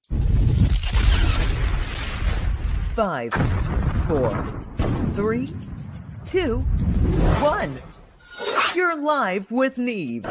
5, 4, 3, 2, 1. You're live with Neve.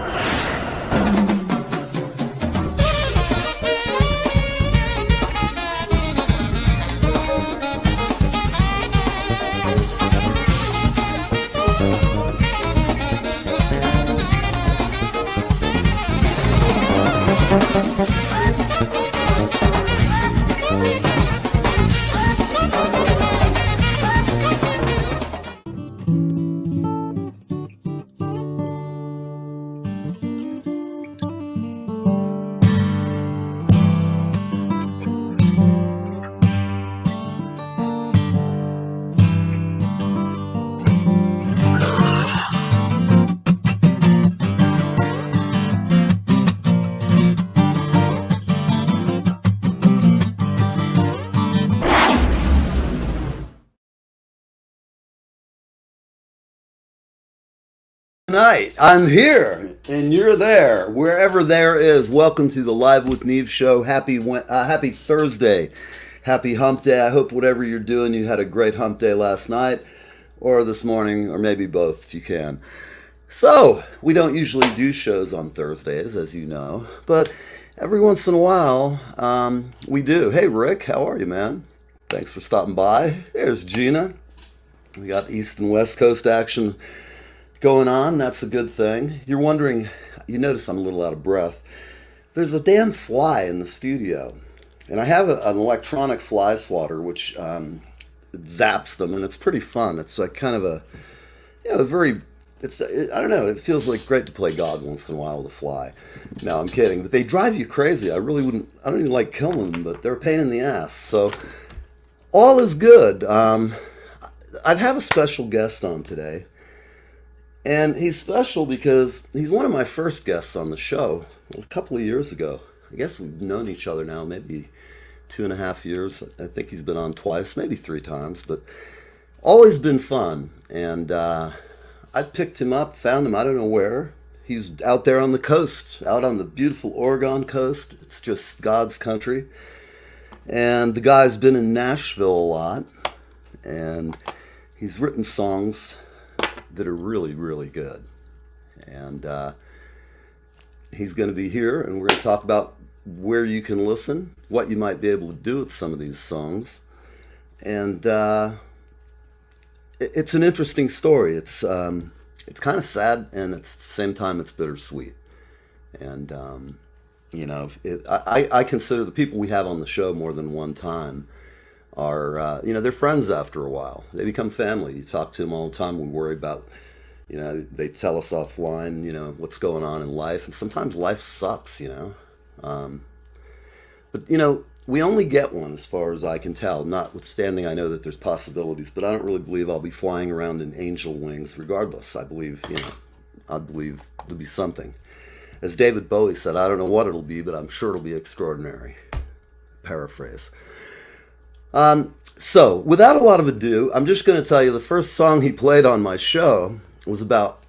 Tonight, I'm here and you're there. Wherever there is, welcome to the Live with Neve show. Happy Thursday. Happy hump day. I hope whatever you're doing, you had a great hump day last night or this morning, or maybe both if you can. So, we don't usually do shows on Thursdays, as you know, but every once in a while, we do. Hey, Rick, how are you, man? Thanks for stopping by. There's Gina. We got East and West Coast action going on. That's a good thing. You're wondering, you notice I'm a little out of breath. There's a damn fly in the studio, and I have an electronic fly swatter which zaps them, and it's pretty fun. It's like kind of a, I don't know, it feels like great to play God once in a while with a fly. No, I'm kidding, but they drive you crazy. I don't even like killing them, but they're a pain in the ass. So all is good. I have a special guest on today. And he's special because he's one of my first guests on the show a couple of years ago. I guess we've known each other now maybe 2.5 years. I think he's been on twice, maybe 3 times, but always been fun. And I picked him up, found him, I don't know where. He's out there on the coast, out on the beautiful Oregon coast. It's just God's country. And the guy's been in Nashville a lot. And he's written songs that are really, really good. And he's going to be here, and we're going to talk about where you can listen, what you might be able to do with some of these songs. And it's an interesting story. It's kind of sad, and at the same time it's bittersweet. And I consider the people we have on the show more than one time are, they're friends after a while. They become family. You talk to them all the time. We worry about, they tell us offline, what's going on in life. And sometimes life sucks, But, we only get one as far as I can tell, notwithstanding I know that there's possibilities. But I don't really believe I'll be flying around in angel wings regardless. I believe there'll be something. As David Bowie said, I don't know what it'll be, but I'm sure it'll be extraordinary. Paraphrase. So, without a lot of ado, I'm just going to tell you the first song he played on my show was about,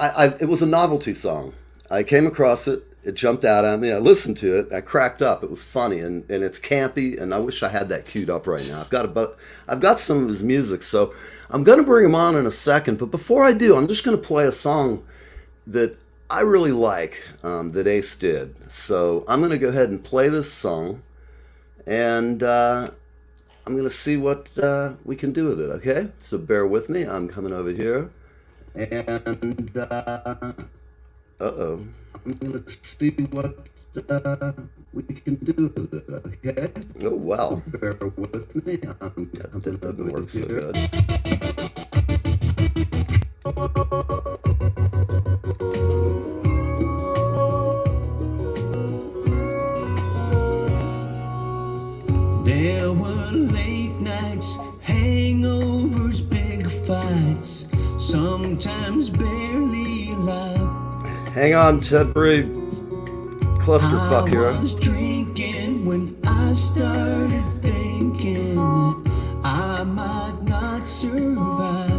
it was a novelty song. I came across it, it jumped out at me, I listened to it, I cracked up, it was funny, and it's campy, and I wish I had that queued up right now. I've got some of his music, so I'm going to bring him on in a second, but before I do, I'm just going to play a song that I really like, that Ace did. So, I'm going to go ahead and play this song, and I'm going to see what we can do with it, okay? So bear with me. I'm coming over here. And, uh-oh. I'm going to see what we can do with it, okay? Oh, wow. So bear with me. That doesn't work so good. There were late nights, hangovers, big fights, sometimes barely alive. Hang on, Tedbury. Clusterfuck here. I was drinking when I started thinking I might not survive.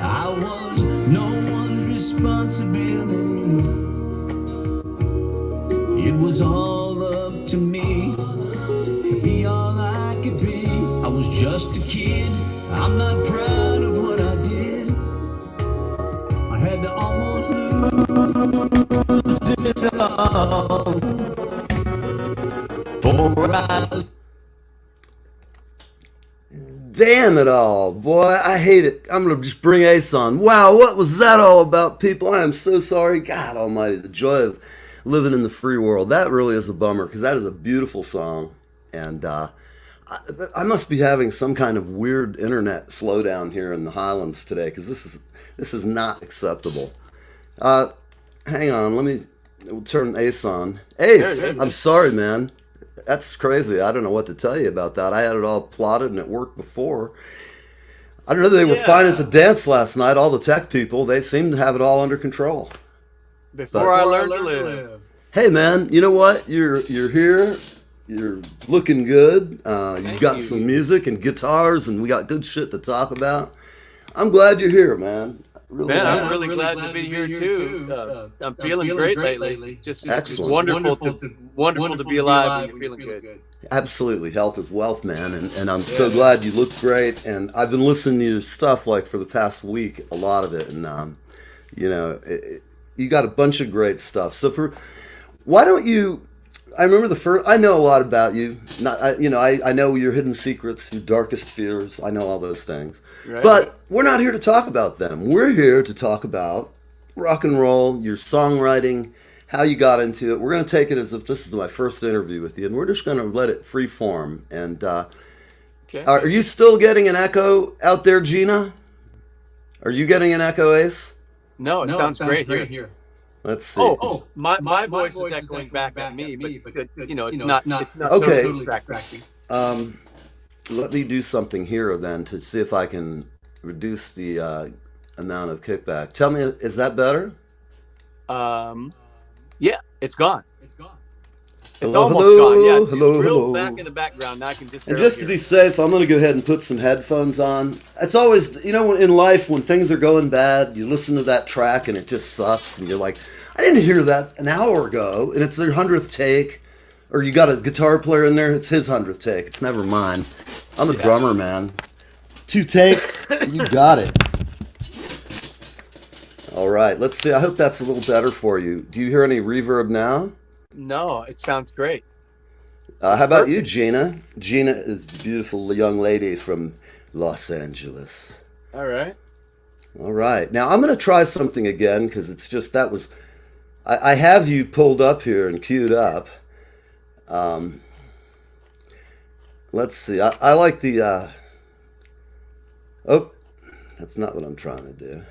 I was no one's responsibility. It was all up to just a kid. I'm not proud of what I did. I had to almost lose it all for I. Damn it all, boy. I hate it. I'm going to just bring Ace on. Wow, what was that all about, people? I am so sorry. God almighty, the joy of living in the free world. That really is a bummer because that is a beautiful song. And I must be having some kind of weird internet slowdown here in the Highlands today because this is not acceptable. Hang on, we'll turn Ace on. Ace, I'm sorry, man. That's crazy. I don't know what to tell you about that. I had it all plotted and it worked before. I don't know. They were fine at the dance last night. All the tech people, they seem to have it all under control. Before I learned to live. Hey, man, you know what? You're here. You're looking good. You've got some music and guitars, and we got good shit to talk about. I'm glad you're here, man. Man, I'm really glad to be here too. I'm feeling great lately. It's just wonderful to be alive and you're feeling good. Absolutely, health is wealth, man, and I'm so glad you look great. And I've been listening to your stuff like for the past week, a lot of it, and you got a bunch of great stuff. So why don't you? I remember I know a lot about you. I know your hidden secrets, your darkest fears. I know all those things. Right. But we're not here to talk about them. We're here to talk about rock and roll, your songwriting, how you got into it. We're going to take it as if this is my first interview with you, and we're just going to let it free form. And are you still getting an echo out there, Gina? Are you getting an echo, Ace? No, it sounds great here. Let's see. My voice is echoing back at me, but it's not okay. Totally distracting. Let me do something here then to see if I can reduce the amount of kickback. Tell me, is that better? Yeah, it's gone. It's hello, almost gone. Yeah, it's hello, real hello. back in the background. Now I can just. And just to be safe, I'm going to go ahead and put some headphones on. It's always, in life when things are going bad, you listen to that track and it just sucks, and you're like, I didn't hear that an hour ago, and it's their 100th take. Or you got a guitar player in there, it's his 100th take. It's never mine. I'm a drummer, man. 2 take, you got it. All right, let's see. I hope that's a little better for you. Do you hear any reverb now? No, it sounds great. How about you, Gina? Gina is the beautiful young lady from Los Angeles. All right. All right. Now, I'm going to try something again because it's just I have you pulled up here and queued up. Let's see. I like the. That's not what I'm trying to do.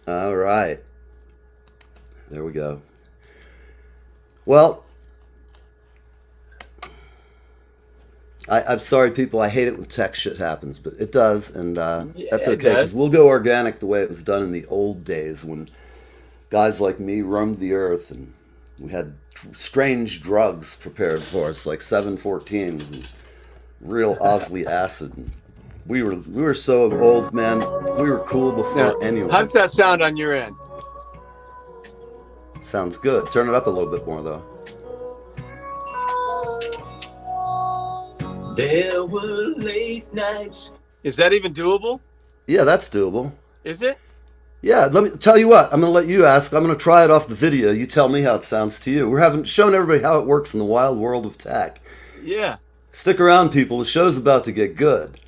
All right. There we go. Well, I'm sorry, people. I hate it when tech shit happens, but it does, and that's okay because we'll go organic the way it was done in the old days when guys like me roamed the earth and we had strange drugs prepared for us, like 714s and real Osley acid. And we were so old, man. We were cool before anyone. How does that sound on your end? Sounds good. Turn it up a little bit more, though. There were late nights. Is that even doable? Yeah, that's doable. Is it? Yeah, let me tell you what. I'm going to let you ask. I'm going to try it off the video. You tell me how it sounds to you. We're showing everybody how it works in the wild world of tech. Yeah. Stick around, people. The show's about to get good.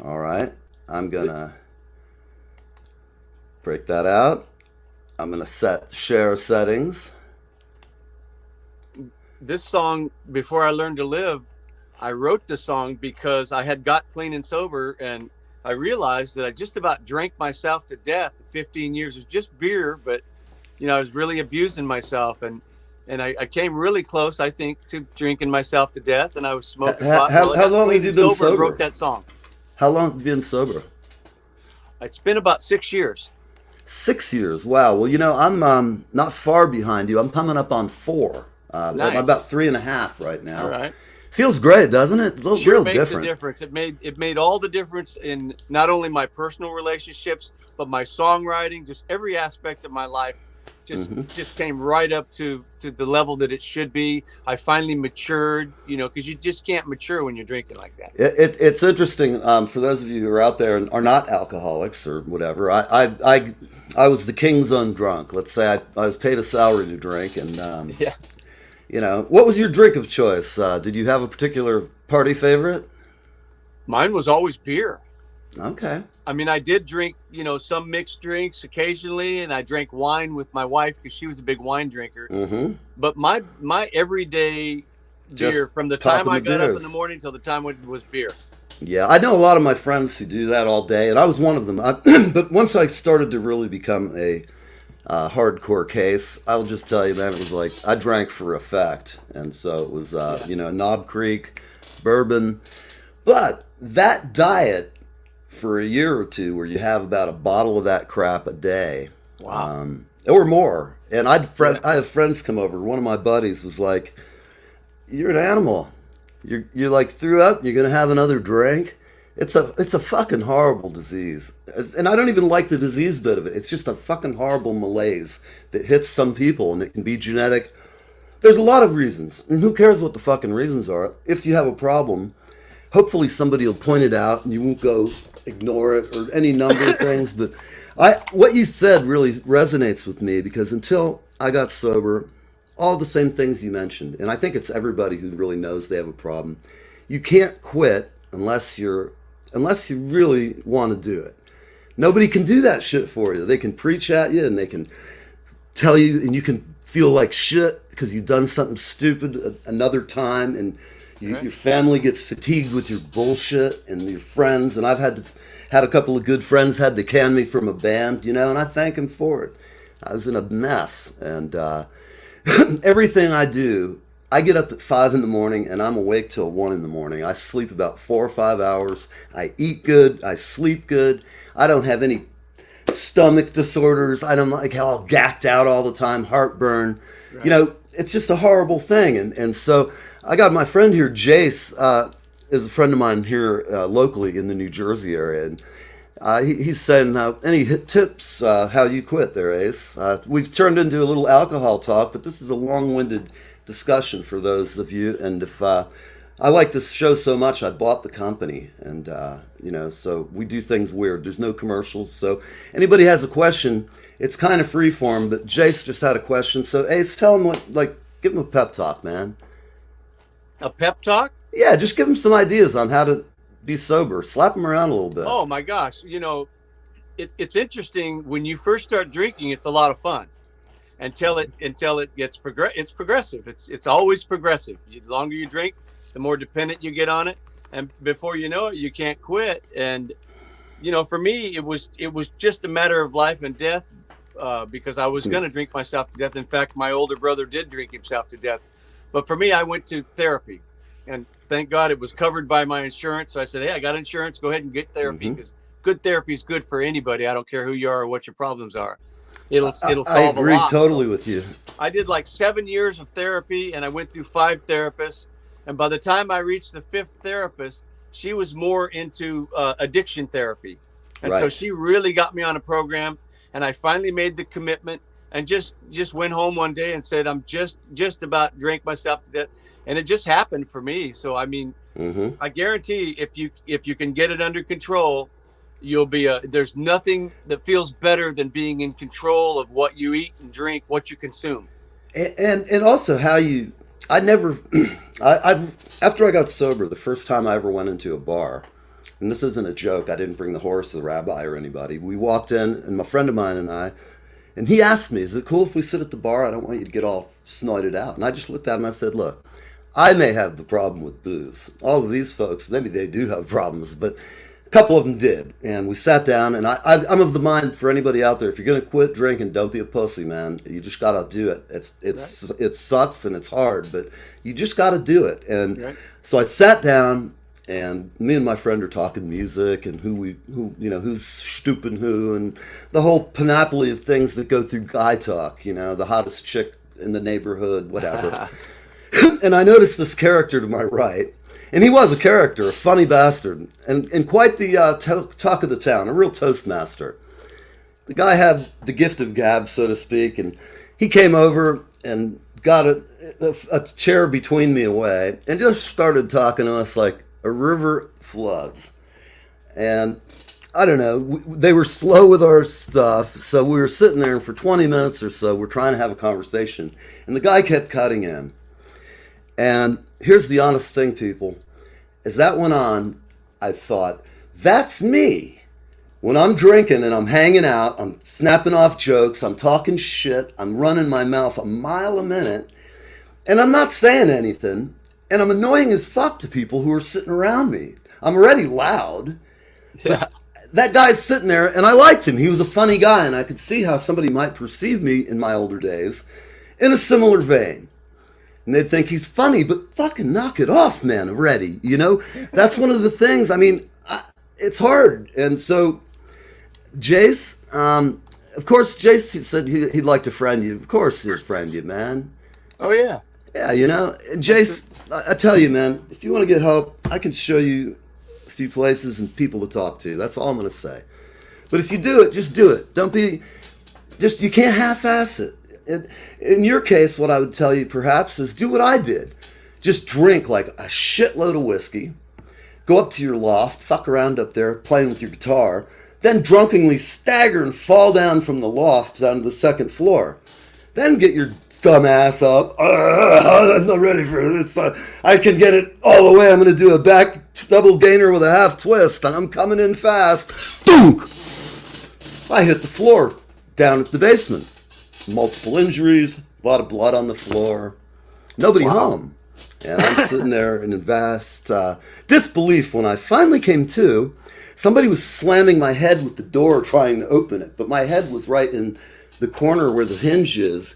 All right. I'm going to break that out. I'm going to share settings. This song, Before I Learned to Live, I wrote the song because I had got clean and sober, and I realized that I just about drank myself to death. 15 years was just beer, but I was really abusing myself, and I came really close, I think, to drinking myself to death, and I was smoking pot. How long have you been sober? And wrote that song. How long have you been sober? It's been about 6 years. 6 years. Wow. Well, I'm not far behind you. I'm coming up on 4. Nice. I'm about 3.5 right now. All right. Feels great, doesn't it? It's real makes different. A difference. It made all the difference in not only my personal relationships, but my songwriting, just every aspect of my life. just came right up to the level that it should be. I finally matured, because you just can't mature when you're drinking like that. It's interesting for those of you who are out there and are not alcoholics or whatever. I was the king's own drunk. Let's say I was paid a salary to drink, and Yeah. what was your drink of choice? Did you have a particular party favorite? Mine was always beer. Okay. I mean, I did drink, some mixed drinks occasionally, and I drank wine with my wife because she was a big wine drinker. Mm-hmm. But my everyday beer, from the time I got up in the morning till the time was beer. Yeah, I know a lot of my friends who do that all day, and I was one of them. But once I started to really become a hardcore case, I'll just tell you, man, it was like I drank for effect. And so it was, Knob Creek, bourbon. But that diet for a year or two where you have about a bottle of that crap a day. Wow. Or more. And I have friends come over. One of my buddies was like, "You're an animal. You're like threw up. You're gonna have another drink." It's a fucking horrible disease, and I don't even like the disease bit of it. It's just a fucking horrible malaise that hits some people, and it can be genetic. There's a lot of reasons, and who cares what the fucking reasons are? If you have a problem, hopefully somebody will point it out, and you won't go ignore it or any number of things. But what you said really resonates with me, because until I got sober, all the same things you mentioned, and I think it's everybody who really knows they have a problem. You can't quit unless you really want to do it. Nobody can do that shit for you. They can preach at you and they can tell you, and you can feel like shit because you've done something stupid another time, and your family gets fatigued with your bullshit, and your friends. And I've had a couple of good friends had to can me from a band, and I thank them for it. I was in a mess, and everything I do, I get up at 5 in the morning and I'm awake till 1 in the morning. I sleep about 4 or 5 hours. I eat good. I sleep good. I don't have any stomach disorders. I don't like how I'm gacked out all the time, heartburn. Right. It's just a horrible thing. And so I got my friend here, Jace, is a friend of mine here locally in the New Jersey area. And he's saying, any tips how you quit there, Ace? We've turned into a little alcohol talk, but this is a long-winded discussion for those of you. And if I like this show so much, I bought the company, and so we do things weird. There's no commercials, so anybody has a question, it's kind of free form. But Jace just had a question, so Ace, tell him give him a pep talk, man. A pep talk? Yeah, just give him some ideas on how to be sober. Slap him around a little bit. Oh my gosh, it's interesting. When you first start drinking, it's a lot of fun until it gets it's progressive. It's always progressive. The longer you drink, the more dependent you get on it, and before you know it, you can't quit. And for me, it was just a matter of life and death, because I was going to drink myself to death. In fact, my older brother did drink himself to death, but for me, I went to therapy, and thank God it was covered by my insurance. So I said, "Hey, I got insurance. Go ahead and get therapy, because good therapy is good for anybody. I don't care who you are or what your problems are. It'll solve a lot." I agree totally with you. I did like 7 years of therapy, and I went through 5 therapists. And by the time I reached the 5th therapist, she was more into addiction therapy. And so she really got me on a program, and I finally made the commitment and just went home one day and said, I'm just about drank myself to death. And it just happened for me. So, I mean, I guarantee if you can get it under control, you'll be there's nothing that feels better than being in control of what you eat and drink, what you consume. And also how you, I never, after I got sober, the first time I ever went into a bar, and this isn't a joke, I didn't bring the horse, the rabbi, or anybody. We walked in, and my friend of mine and I, and he asked me, is it cool if we sit at the bar? I don't want you to get all snorted out. And I just looked at him and I said, look, I may have the problem with booze. All of these folks, maybe they do have problems, but a couple of them did. And we sat down, and I'm of the mind, for anybody out there, if you're going to quit drinking, don't be a pussy, man. You just got to do it. It sucks and it's hard, but you just got to do it. And so I sat down, and me and my friend are talking music and who's stupid who, and the whole panoply of things that go through guy talk, the hottest chick in the neighborhood, whatever. And I noticed this character to my right, and he was a character, a funny bastard, and quite the talk of the town, a real Toastmaster. the guy had the gift of gab, so to speak, and he came over and got a chair between me away and just started talking to us like a river floods. And I don't know, they were slow with our stuff, so we were sitting there, and for 20 minutes or so, we're trying to have a conversation, and the guy kept cutting in. And here's the honest thing, people. As that went on, I thought, that's me. When I'm drinking and I'm hanging out, I'm snapping off jokes, I'm talking shit, I'm running my mouth a mile a minute, and I'm not saying anything, and I'm annoying as fuck to people who are sitting around me. I'm already loud. Yeah. That guy's sitting there, and I liked him. He was a funny guy, and I could see how somebody might perceive me in my older days in a similar vein. And they'd think he's funny, but fucking knock it off, man, already. You know, that's one of the things. I mean, it's hard. And so Jace, of course, Jace said he'd like to friend you. Of course he'll friend you, man. Oh, yeah. Yeah, you know, Jace, I tell you, man, if you want to get help, I can show you a few places and people to talk to. That's all I'm going to say. But if you do it, just do it. Don't be, just, you can't half-ass it. In your case, what I would tell you perhaps is do what I did. Just drink like a shitload of whiskey, go up to your loft, fuck around up there playing with your guitar, then drunkenly stagger and fall down from the loft down to the second floor. Then get your dumb ass up. I'm not ready for this. I can get it all the way. I'm going to do a back double gainer with a half twist, and I'm coming in fast. Dunk! I hit the floor down at the basement. Multiple injuries, a lot of blood on the floor. Nobody home. And I'm sitting there in vast disbelief when I finally came to. Somebody was slamming my head with the door trying to open it, but my head was right in the corner where the hinge is.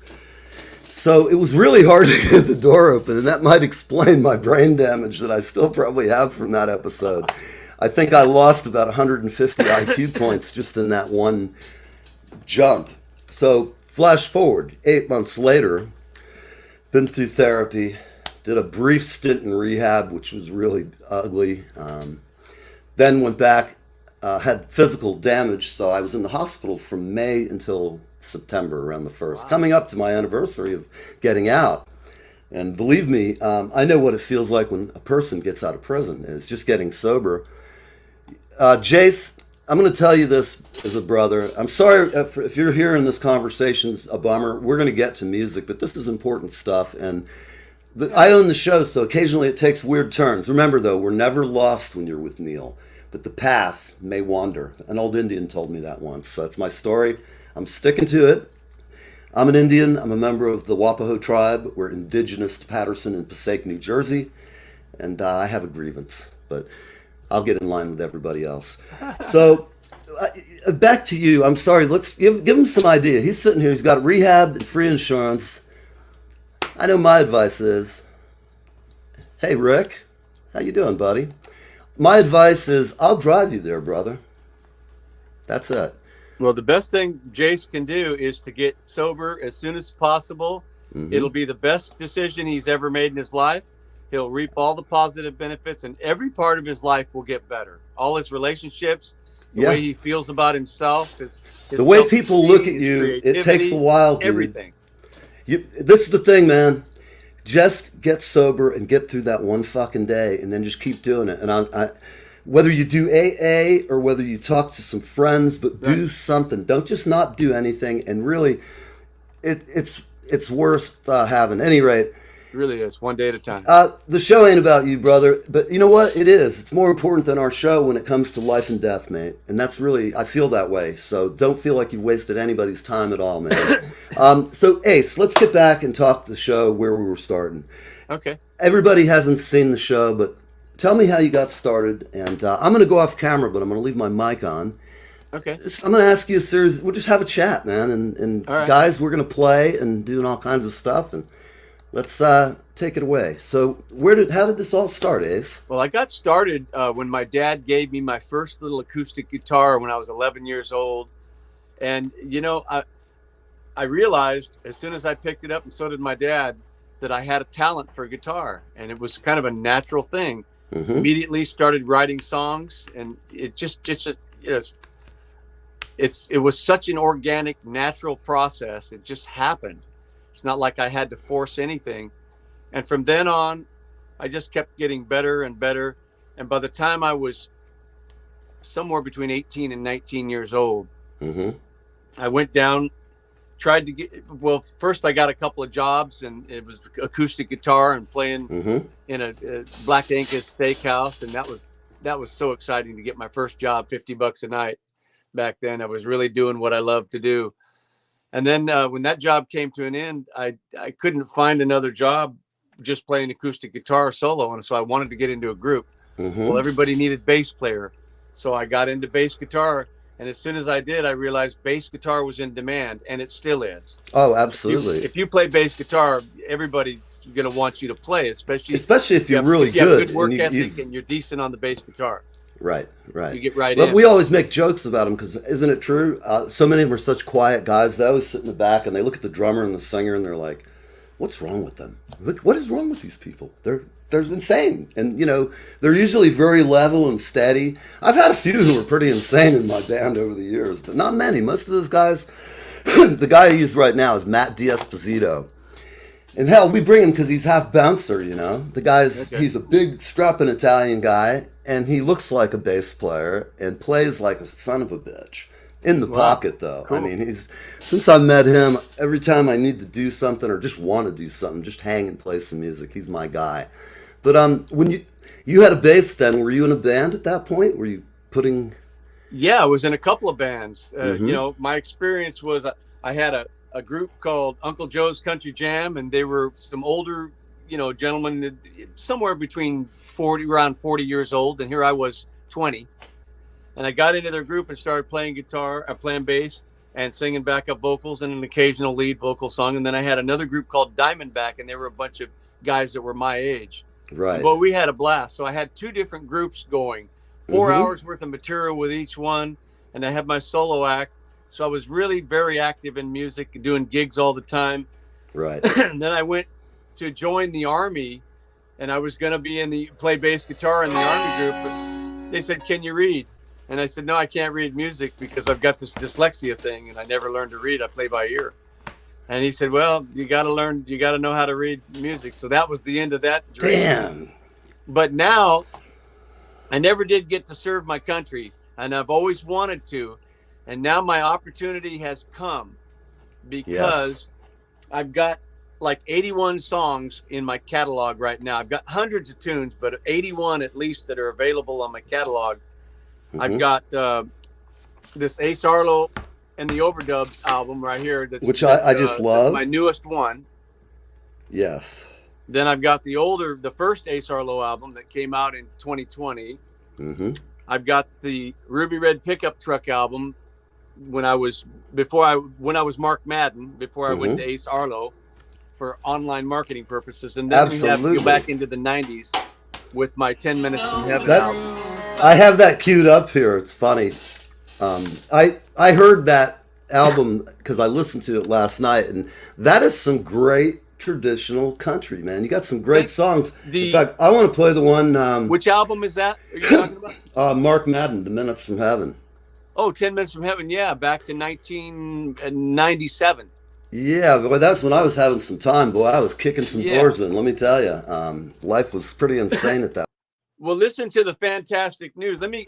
So it was really hard to get the door open, and that might explain my brain damage that I still probably have from that episode. I think I lost about 150 IQ points just in that one jump. So flash forward, 8 months later, been through therapy, did a brief stint in rehab, which was really ugly. Then went back, had physical damage, so I was in the hospital from May until September, around the 1st, coming up to my anniversary of getting out. And believe me, I know what it feels like when a person gets out of prison, and it's just getting sober. Jace, I'm going to tell you this as a brother. I'm sorry if you're hearing this conversation's a bummer. We're going to get to music, but this is important stuff. And I own the show, so occasionally it takes weird turns. Remember, though, we're never lost when you're with Neil, but the path may wander. An old Indian told me that once. So that's my story. I'm sticking to it. I'm an Indian. I'm a member of the Wapaho tribe. We're indigenous to Paterson and Passaic, New Jersey. And I have a grievance, but I'll get in line with everybody else. So back to you. I'm sorry. Let's give him some idea. He's sitting here. He's got rehab and free insurance. I know my advice is, hey, Rick, how you doing, buddy? My advice is, I'll drive you there, brother. That's it. Well, the best thing Jace can do is to get sober as soon as possible. Mm-hmm. It'll be the best decision he's ever made in his life. He'll reap all the positive benefits, and every part of his life will get better. All his relationships, the way he feels about himself, his the way people look at you, it takes a while, dude. Everything. This is the thing, man. Just get sober and get through that one fucking day, and then just keep doing it. And I whether you do AA or whether you talk to some friends, but do something. Don't just not do anything. And really, it's worth having. At any rate, it really is, one day at a time. The show ain't about you, brother. But you know what? It is. It's more important than our show when it comes to life and death, mate. And that's really, I feel that way. So don't feel like you've wasted anybody's time at all, man. So Ace, let's get back and talk the show where we were starting. Okay. Everybody hasn't seen the show, but tell me how you got started. And I'm going to go off camera, but I'm going to leave my mic on. Okay. I'm going to ask you a series. We'll just have a chat, man. And right. Guys, we're going to play and doing all kinds of stuff. And let's take it away. So how did this all start, Ace? Well, I got started when my dad gave me my first little acoustic guitar when I was 11 years old. And, you know, I realized as soon as I picked it up, and so did my dad, that I had a talent for guitar. And it was kind of a natural thing. Mm-hmm. Immediately started writing songs. And it just it was such an organic, natural process. It just happened. It's not like I had to force anything. And from then on, I just kept getting better and better. And by the time I was somewhere between 18 and 19 years old, I went down, tried to well, first I got a couple of jobs, and it was acoustic guitar and playing in a Black Angus steakhouse. And that was so exciting to get my first job, $50 a night. Back then, I was really doing what I loved to do. And then when that job came to an end, I couldn't find another job just playing acoustic guitar solo. And so I wanted to get into a group. Well, everybody needed bass player. So I got into bass guitar. And as soon as I did, I realized bass guitar was in demand, and it still is. Oh, absolutely. If you play bass guitar, everybody's going to want you to play, especially if you're really good. You have good work ethic and you're decent on the bass guitar. Right. You get right in. But we always make jokes about them because isn't it true? So many of them are such quiet guys. They always sit in the back and they look at the drummer and the singer and they're like, "What's wrong with them? What is wrong with these people? They're insane." And they're usually very level and steady. I've had a few who were pretty insane in my band over the years, but not many. Most of those guys, the guy I use right now is Matt D'Esposito. And hell, we bring him because he's half bouncer, The guy's, he's a big strapping Italian guy, and he looks like a bass player and plays like a son of a bitch. In the pocket, though. Cool. I mean, since I met him, every time I need to do something or just want to do something, just hang and play some music. He's my guy. But when you had a bass then, were you in a band at that point? Were you putting... Yeah, I was in a couple of bands. My experience was I had a group called Uncle Joe's Country Jam, and they were some older, gentlemen, somewhere between around 40 years old, and here I was 20. And I got into their group and started playing playing bass and singing backup vocals and an occasional lead vocal song. And then I had another group called Diamondback, and they were a bunch of guys that were my age. Right. But we had a blast. So I had two different groups going, 4 hours worth of material with each one, and I had my solo act. So I was really very active in music, doing gigs all the time. Right. And then I went to join the Army, and I was going to play bass guitar in the Army group. But they said, "Can you read?" And I said, "No, I can't read music because I've got this dyslexia thing, and I never learned to read. I play by ear." And he said, "Well, you got to know how to read music." So that was the end of that dream. Damn. But now, I never did get to serve my country, and I've always wanted to. And now my opportunity has come because I've got like 81 songs in my catalog right now. I've got hundreds of tunes, but 81 at least that are available on my catalog. I've got this Ace Arlo and the Overdub album right here. Which I just love. My newest one. Yes. Then I've got the first Ace Arlo album that came out in 2020. I've got the Ruby Red Pickup Truck album when I was Mark Madden, before I went to Ace Arlo for online marketing purposes. And then we have to go back into the 90s with my 10 Minutes from Heaven album. I have that queued up here. It's funny. I heard that album because I listened to it last night, and that is some great traditional country, man. You got some great songs. In fact, I want to play the one. Which album is that? Are you talking about? Mark Madden, 10 Minutes from Heaven. Oh, 10 Minutes from Heaven. Yeah, back to 1997. Yeah, boy, that's when I was having some time. Boy, I was kicking some doors in. Let me tell you, life was pretty insane at that. Well, listen to the fantastic news. Let me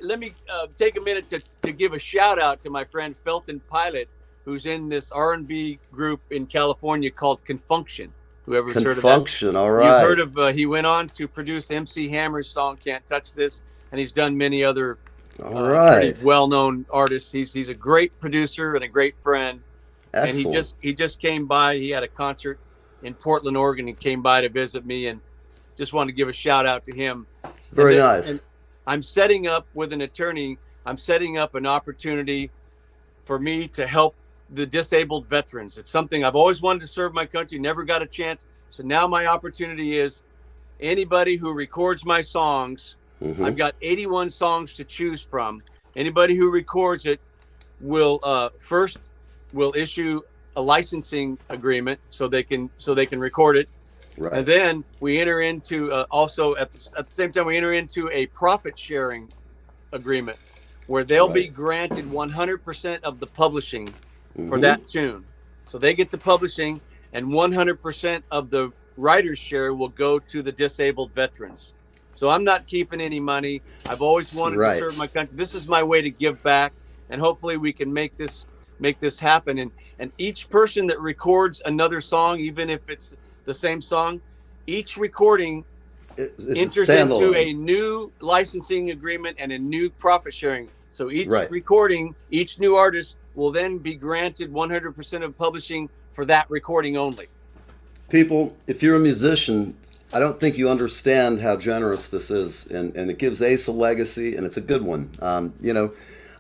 take a minute to give a shout out to my friend Felton Pilot, who's in this R&B group in California called Confunction. Whoever's heard of that? Confunction, all right. You've heard of? He went on to produce MC Hammer's song "Can't Touch This," and he's done many other pretty well-known artists. He's a great producer and a great friend. Excellent. And he just came by. He had a concert in Portland, Oregon. He came by to visit me, and just wanted to give a shout out to him. Very nice. And I'm setting up with an attorney. I'm setting up an opportunity for me to help the disabled veterans. It's something I've always wanted to serve my country, never got a chance. So now my opportunity is anybody who records my songs. I've got 81 songs to choose from. Anybody who records it will issue a licensing agreement so they can record it. Right. And then we enter into also at the same time we enter into a profit sharing agreement where they'll be Right. granted 100% of the publishing for that tune. So they get the publishing, and 100% of the writer's share will go to the disabled veterans. So I'm not keeping any money. I've always wanted to Right. serve my country. This is my way to give back, and hopefully we can make this happen. And each person that records another song, even if it's the same song, each recording It's enters into a new licensing agreement and a new profit sharing. So each Right. recording, each new artist will then be granted 100% of publishing for that recording only. People, if you're a musician, I don't think you understand how generous this is, and it gives Ace a legacy, and it's a good one. You know,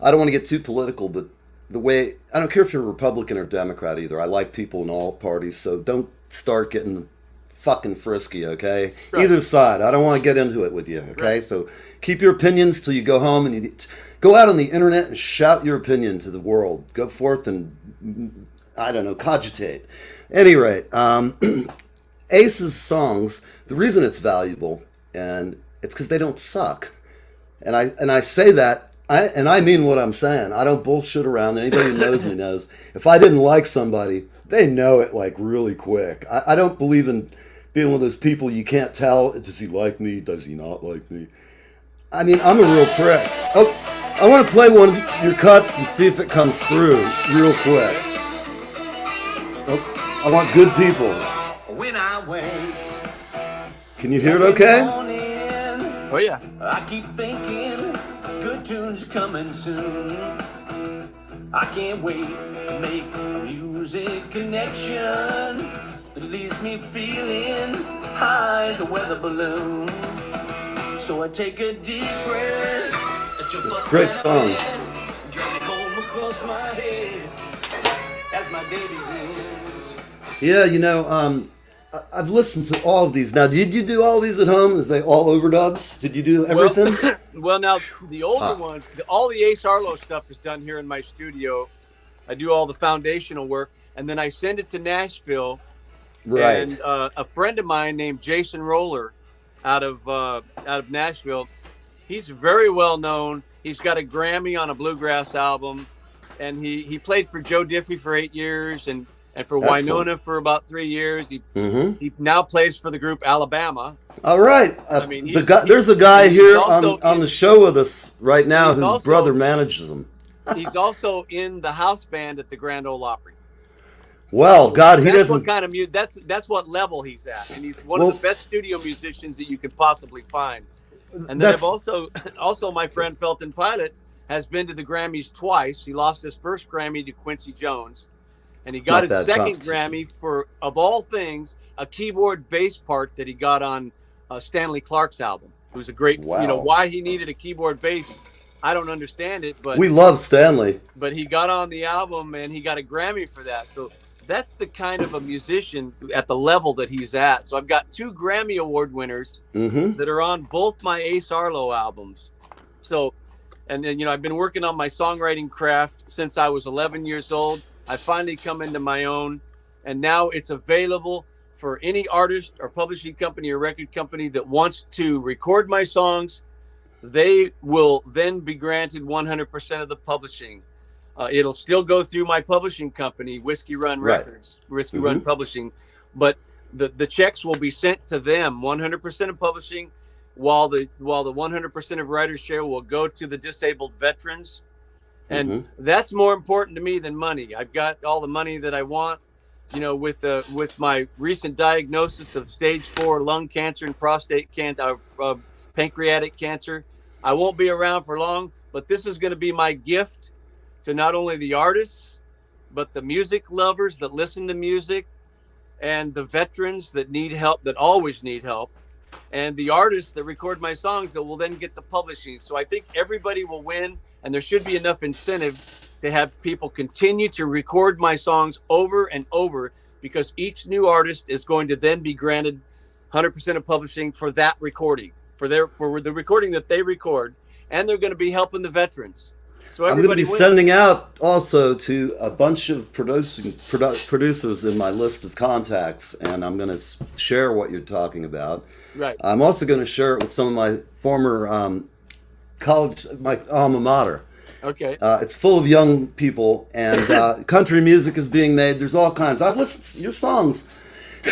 I don't want to get too political, but the way, I don't care if you're a Republican or Democrat either. I like people in all parties, so don't start getting fucking frisky, okay? Right. Either side. I don't want to get into it with you, okay? Right. So keep your opinions till you go home, and you go out on the internet and shout your opinion to the world. Go forth and, I don't know, cogitate. At any rate, Ace's songs, the reason it's valuable, and it's because they don't suck. And I say that, I mean what I'm saying. I don't bullshit around. Anybody who knows me knows. If I didn't like somebody, they know it like really quick. I don't believe in being one of those people you can't tell, does he like me, does he not like me? I mean, I'm a real prick. Oh, I want to play one of your cuts and see if it comes through real quick. Oh, I want good people. When I wake, Can you hear it okay? morning, Oh yeah. I keep thinking good tunes coming soon. I can't wait to make a music connection that leaves me feeling high as a weather balloon. So I take a deep breath. It's a great song. Drag it home across my head as my day begins. Yeah, you know, I've listened to all of these. Now, did you do all these at home? Is they all overdubs? Did you do everything? Well, now the older ones, all the Ace Arlo stuff is done here in my studio. I do all the foundational work, and then I send it to Nashville. Right. And a friend of mine named Jason Roller, out of Nashville, he's very well known. He's got a Grammy on a bluegrass album, and he played for Joe Diffie for 8 years, and for Excellent. Winona for about 3 years. He now plays for the group Alabama. All right. I mean, there's a guy he's here also on the show with us right now He's whose also- brother manages him. He's also in the house band at the Grand Ole Opry. Well, God, he That's doesn't. what kind of that's what level he's at, and he's one Well- of the best studio musicians that you could possibly find. And then That's- I've also my friend Felton Pilot has been to the Grammys twice. He lost his first Grammy to Quincy Jones, and he got Not his bad second competition. Grammy for, of all things, a keyboard bass part that he got on Stanley Clark's album. It was a great, Wow. you know, why he needed a keyboard bass, I don't understand it, but We love Stanley. he got on the album and he got a Grammy for that. So that's the kind of a musician at the level that he's at. So I've got 2 Grammy Award winners that are on both my Ace Arlo albums. So, and then, you know, I've been working on my songwriting craft since I was 11 years old. I finally come into my own, and now it's available for any artist or publishing company or record company that wants to record my songs. They will then be granted 100% of the publishing. It'll still go through my publishing company, Whiskey Run Right. Records, Whiskey Run Publishing, but the checks will be sent to them, 100% of publishing, while the 100% of writer's share will go to the disabled veterans. And that's more important to me than money. I've got all the money that I want, you know, with my recent diagnosis of stage 4 lung cancer and prostate cancer, pancreatic cancer. I won't be around for long, but this is going to be my gift to not only the artists, but the music lovers that listen to music, and the veterans that need help, that always need help, and the artists that record my songs that will then get the publishing. So I think everybody will win, and there should be enough incentive to have people continue to record my songs over and over, because each new artist is going to then be granted 100% of publishing for that recording, for the recording that they record, and they're going to be helping the veterans. So I'm going to be wins. sending out also to a bunch of producers in my list of contacts, and I'm going to share what you're talking about. Right. I'm also going to share it with some of my former college, my alma mater. Okay. It's full of young people, and country music is being made. There's all kinds. I've listened to your songs.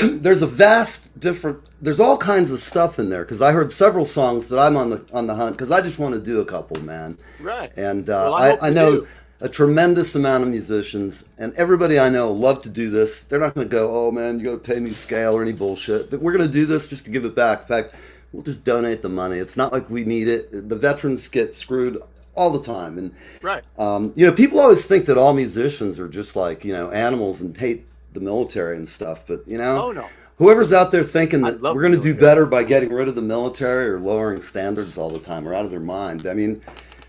There's a vast different. There's all kinds of stuff in there because I heard several songs that I'm on the hunt because I just want to do a couple, man. Right. And Well, I know do. a tremendous amount of musicians, and everybody I know love to do this. They're not going to go, oh man, you got to pay me scale or any bullshit. We're going to do this just to give it back. In fact, we'll just donate the money. It's not like we need it. The veterans get screwed all the time, and Right. people always think that all musicians are just like animals and hate the military and stuff. But Oh no. whoever's out there thinking I that love we're going to the do military. better by getting rid of the military or lowering standards all the time are out of their mind. I mean,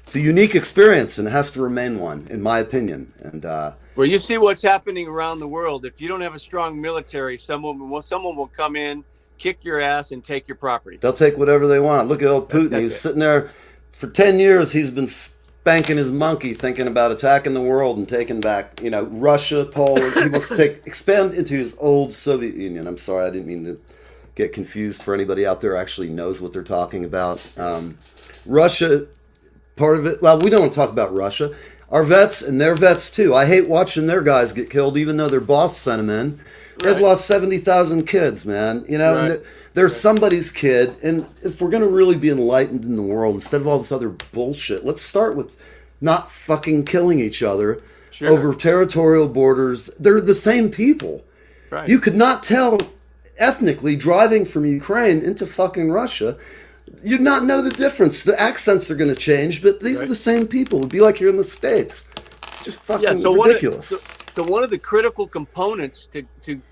it's a unique experience and it has to remain one, in my opinion. And Well, you see what's happening around the world. If you don't have a strong military, someone will come in, kick your ass, and take your property. they'll take whatever they want. Look at old Putin. That's He's it. sitting there for 10 years. He's been spanking his monkey thinking about attacking the world and taking back, Russia, Poland. He wants to expand into his old Soviet Union. I'm sorry, I didn't mean to get confused for anybody out there who actually knows what they're talking about. Russia, part of it, well, we don't want to talk about Russia. Our vets and their vets too. I hate watching their guys get killed, even though their boss sent them in. They've Right. lost 70,000 kids, man. And Right. they're somebody's kid. And if we're going to really be enlightened in the world, instead of all this other bullshit, let's start with not fucking killing each other Sure. over territorial borders. They're the same people. Right. You could not tell ethnically driving from Ukraine into fucking Russia. You'd not know the difference. The accents are going to change, but these are Right. the same people. It'd be like you're in the States. It's just fucking ridiculous. So one of the critical components to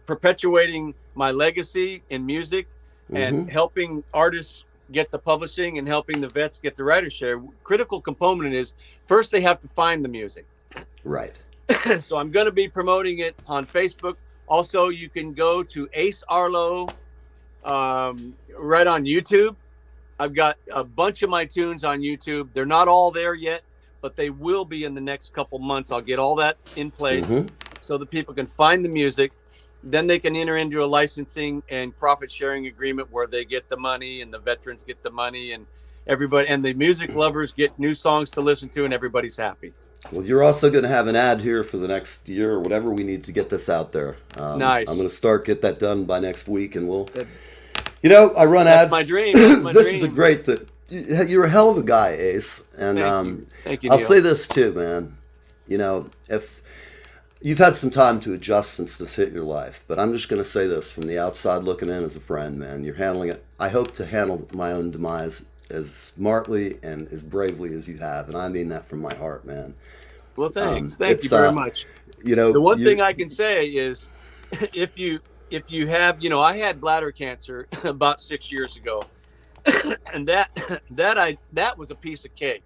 perpetuating my legacy in music and helping artists get the publishing and helping the vets get the writer share, critical component is first they have to find the music. Right. So I'm going to be promoting it on Facebook. Also, you can go to Ace Arlo right on YouTube. I've got a bunch of my tunes on YouTube. They're not all there yet, but they will be in the next couple months. I'll get all that in place so that people can find the music. Then they can enter into a licensing and profit sharing agreement where they get the money and the veterans get the money and everybody and the music lovers get new songs to listen to and everybody's happy. Well, you're also going to have an ad here for the next year or whatever we need to get this out there. Nice. I'm going to get that done by next week, and we'll. I run That's ads. my dream. That's my This dream. is a great thing. You're a hell of a guy, Ace. And Thank you, I'll Neil. say this too, man. If you've had some time to adjust since this hit your life, but I'm just going to say this from the outside looking in as a friend, man. You're handling it. I hope to handle my own demise as smartly and as bravely as you have, and I mean that from my heart, man. Well, thanks. Thank it's, you very much. The one thing I can say is if you have, I had bladder cancer about 6 years ago, and that was a piece of cake.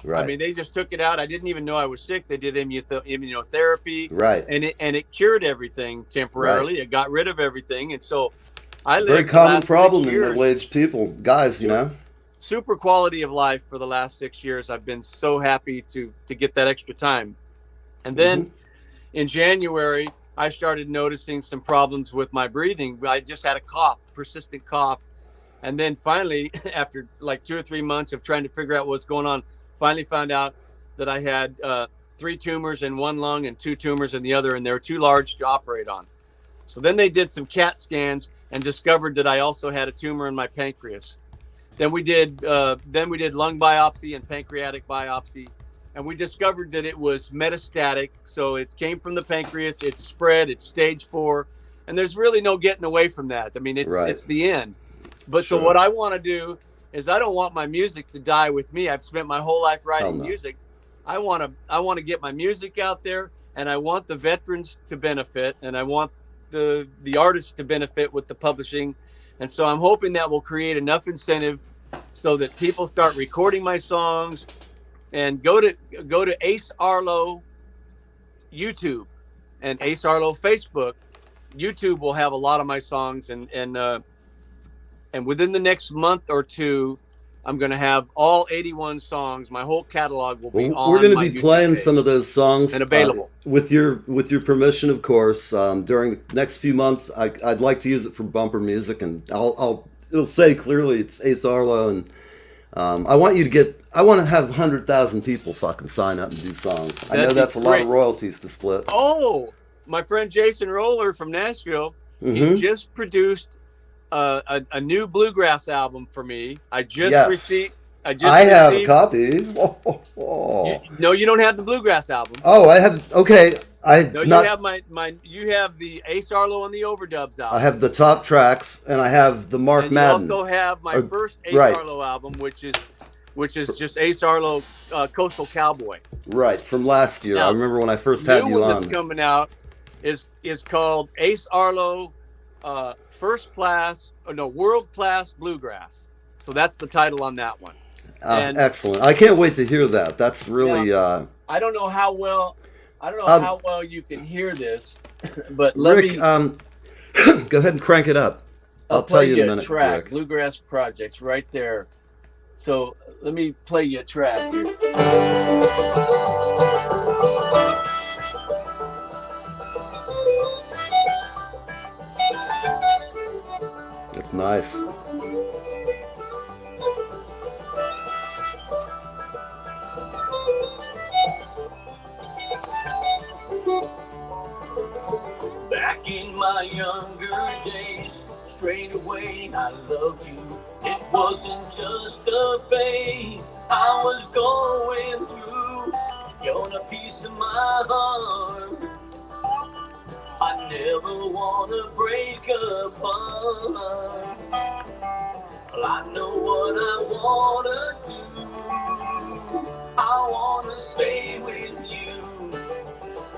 Right. I mean, they just took it out. I didn't even know I was sick. They did immunotherapy, Right. and it cured everything temporarily. Right. It got rid of everything, and so I lived Very the common last problem 6 in years. middle-aged people, guys. Super quality of life for the last 6 years. I've been so happy to get that extra time. And then in January, I started noticing some problems with my breathing. I just had a cough, persistent cough. And then finally, after like 2 or 3 months of trying to figure out what's going on, finally found out that I had 3 tumors in one lung and 2 tumors in the other, and they were too large to operate on. So then they did some CAT scans and discovered that I also had a tumor in my pancreas. Then we did lung biopsy and pancreatic biopsy, and we discovered that it was metastatic. So it came from the pancreas, it's spread, it's stage 4, and there's really no getting away from that. I mean, it's the end. But Sure. So what I want to do is I don't want my music to die with me. I've spent my whole life writing music. I want to get my music out there, and I want the veterans to benefit, and I want the artists to benefit with the publishing. And so I'm hoping that will create enough incentive so that people start recording my songs and go to Ace Arlo YouTube and Ace Arlo Facebook. YouTube will have a lot of my songs, and within the next month or two, I'm going to have all 81 songs. My whole catalog will be on. We're going to my be YouTube playing page some of those songs and available with your permission, of course. During the next few months, I'd like to use it for bumper music, and it'll say clearly it's Ace Arlo, and I want to have 100,000 people fucking sign up and do songs. I know that's a lot of royalties to split. Oh, my friend Jason Roller from Nashville, he just produced a new bluegrass album for me. I have a copy. No, you don't have the bluegrass album. Oh, I have. Okay, you have the Ace Arlo on the Overdubs album. I have the top tracks, and I have the Mark Madden. You also have my first Ace Arlo album, which is just Ace Arlo, Coastal Cowboy. Right, from last year. Now, I remember when I first had you on. The new one that's coming out is called Ace Arlo, World Class Bluegrass. So that's the title on that one. Excellent. I can't wait to hear that. That's really. I don't know how well you can hear this, but Rick, go ahead and crank it up. I'll tell you in a minute. Track Rick. Bluegrass Projects right there. So let me play you a track here. It's nice. Back in my younger days, straight away I loved you. It wasn't just a phase I was going through. You're a piece of my heart I never wanna break apart. Well, I know what I wanna do. I wanna stay with you,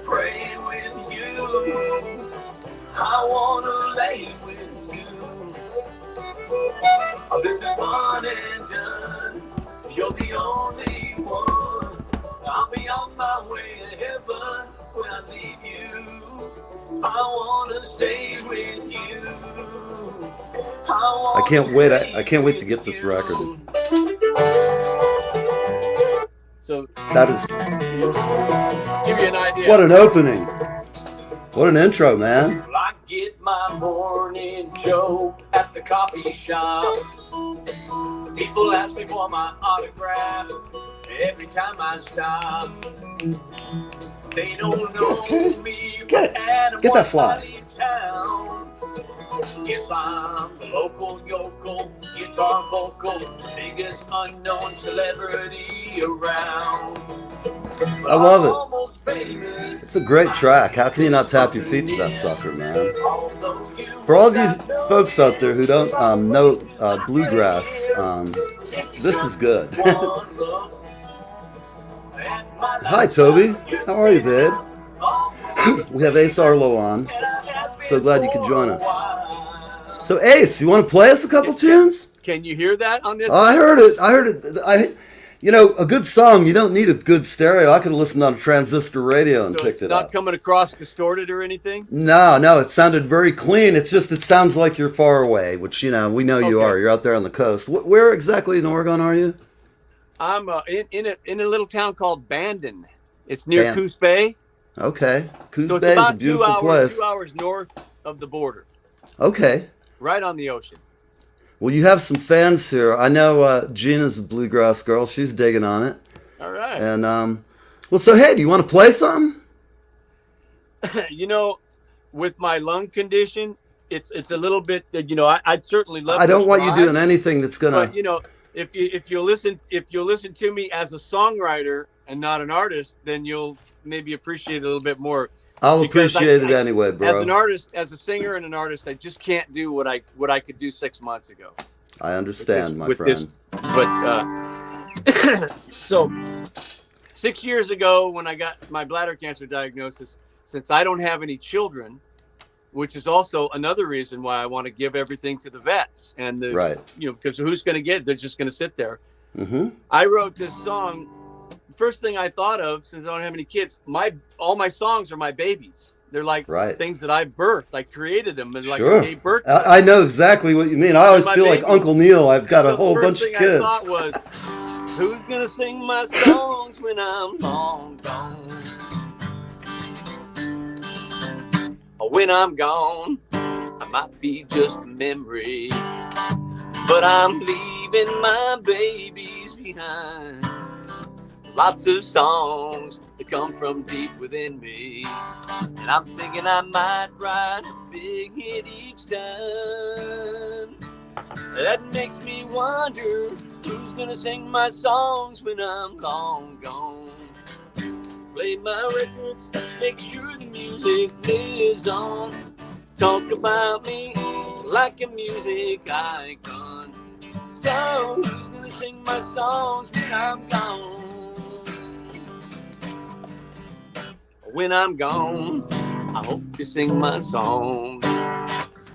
pray with you. I wanna lay with you. Oh, this is one and done. You're the only one. I'll be on my way to heaven when I leave you. I wanna stay with you. I can't wait. I can't wait to get this record. So that is give you an idea. What an opening! What an intro, man. Well, I get my morning joe at the coffee shop. People ask me for my autograph every time I stop. They don't know me. Get that fly. Town. Yes, I'm the local yokel, guitar vocal, biggest unknown celebrity around. I love it. It's a great track. How can you not tap your feet to that sucker, man? For all of you folks out there who don't know bluegrass, this is good. Hi, Toby. How are you, babe? We have Ace Arlo on. So glad you could join us. So, Ace, you want to play us a couple tunes? Can you hear that on this? Oh, I heard it. You know, a good song, you don't need a good stereo. I could have listened on a transistor radio and picked it up. It's not coming across distorted or anything? No, it sounded very clean. It's just, it sounds like you're far away, which, you know, we know you are. You're out there on the coast. Where exactly in Oregon are you? I'm in a little town called Bandon. It's near Coos Bay. Okay. Coos Bay is a beautiful place. 2 hours north of the border. Okay. Right on the ocean. Well, you have some fans here. I know Gina's a bluegrass girl. She's digging on it. All right. And, well, so, hey, do you want to play something? You know, with my lung condition, it's a little bit, you know, I'd certainly love to I don't want you doing anything that's going to... But, you know, if you'll listen to me as a songwriter and not an artist, then you'll maybe appreciate it a little bit more. I'll appreciate it anyway, bro. As an artist, as a singer and an artist, I just can't do what I could do 6 months ago. I understand, my friend. So 6 years ago, when I got my bladder cancer diagnosis, since I don't have any children, which is also another reason why I want to give everything to the vets and because who's going to get it? They're just going to sit there. Mm-hmm. I wrote this song. First thing I thought of, since I don't have any kids, all my songs are my babies. They're like things that I birthed. I created them and like I gave birth to them. I know exactly what you mean. I always feel like Uncle Neil. I've got a whole bunch of kids. The first thing I thought was, who's gonna sing my songs when I'm long gone? Or when I'm gone, I might be just a memory. but I'm leaving my babies behind. Lots of songs that come from deep within me, and I'm thinking I might write a big hit each time. That makes me wonder who's gonna sing my songs when I'm long gone. Play my records, make sure the music lives on. Talk about me like a music icon. So who's gonna sing my songs when I'm gone? When I'm gone, I hope you sing my songs,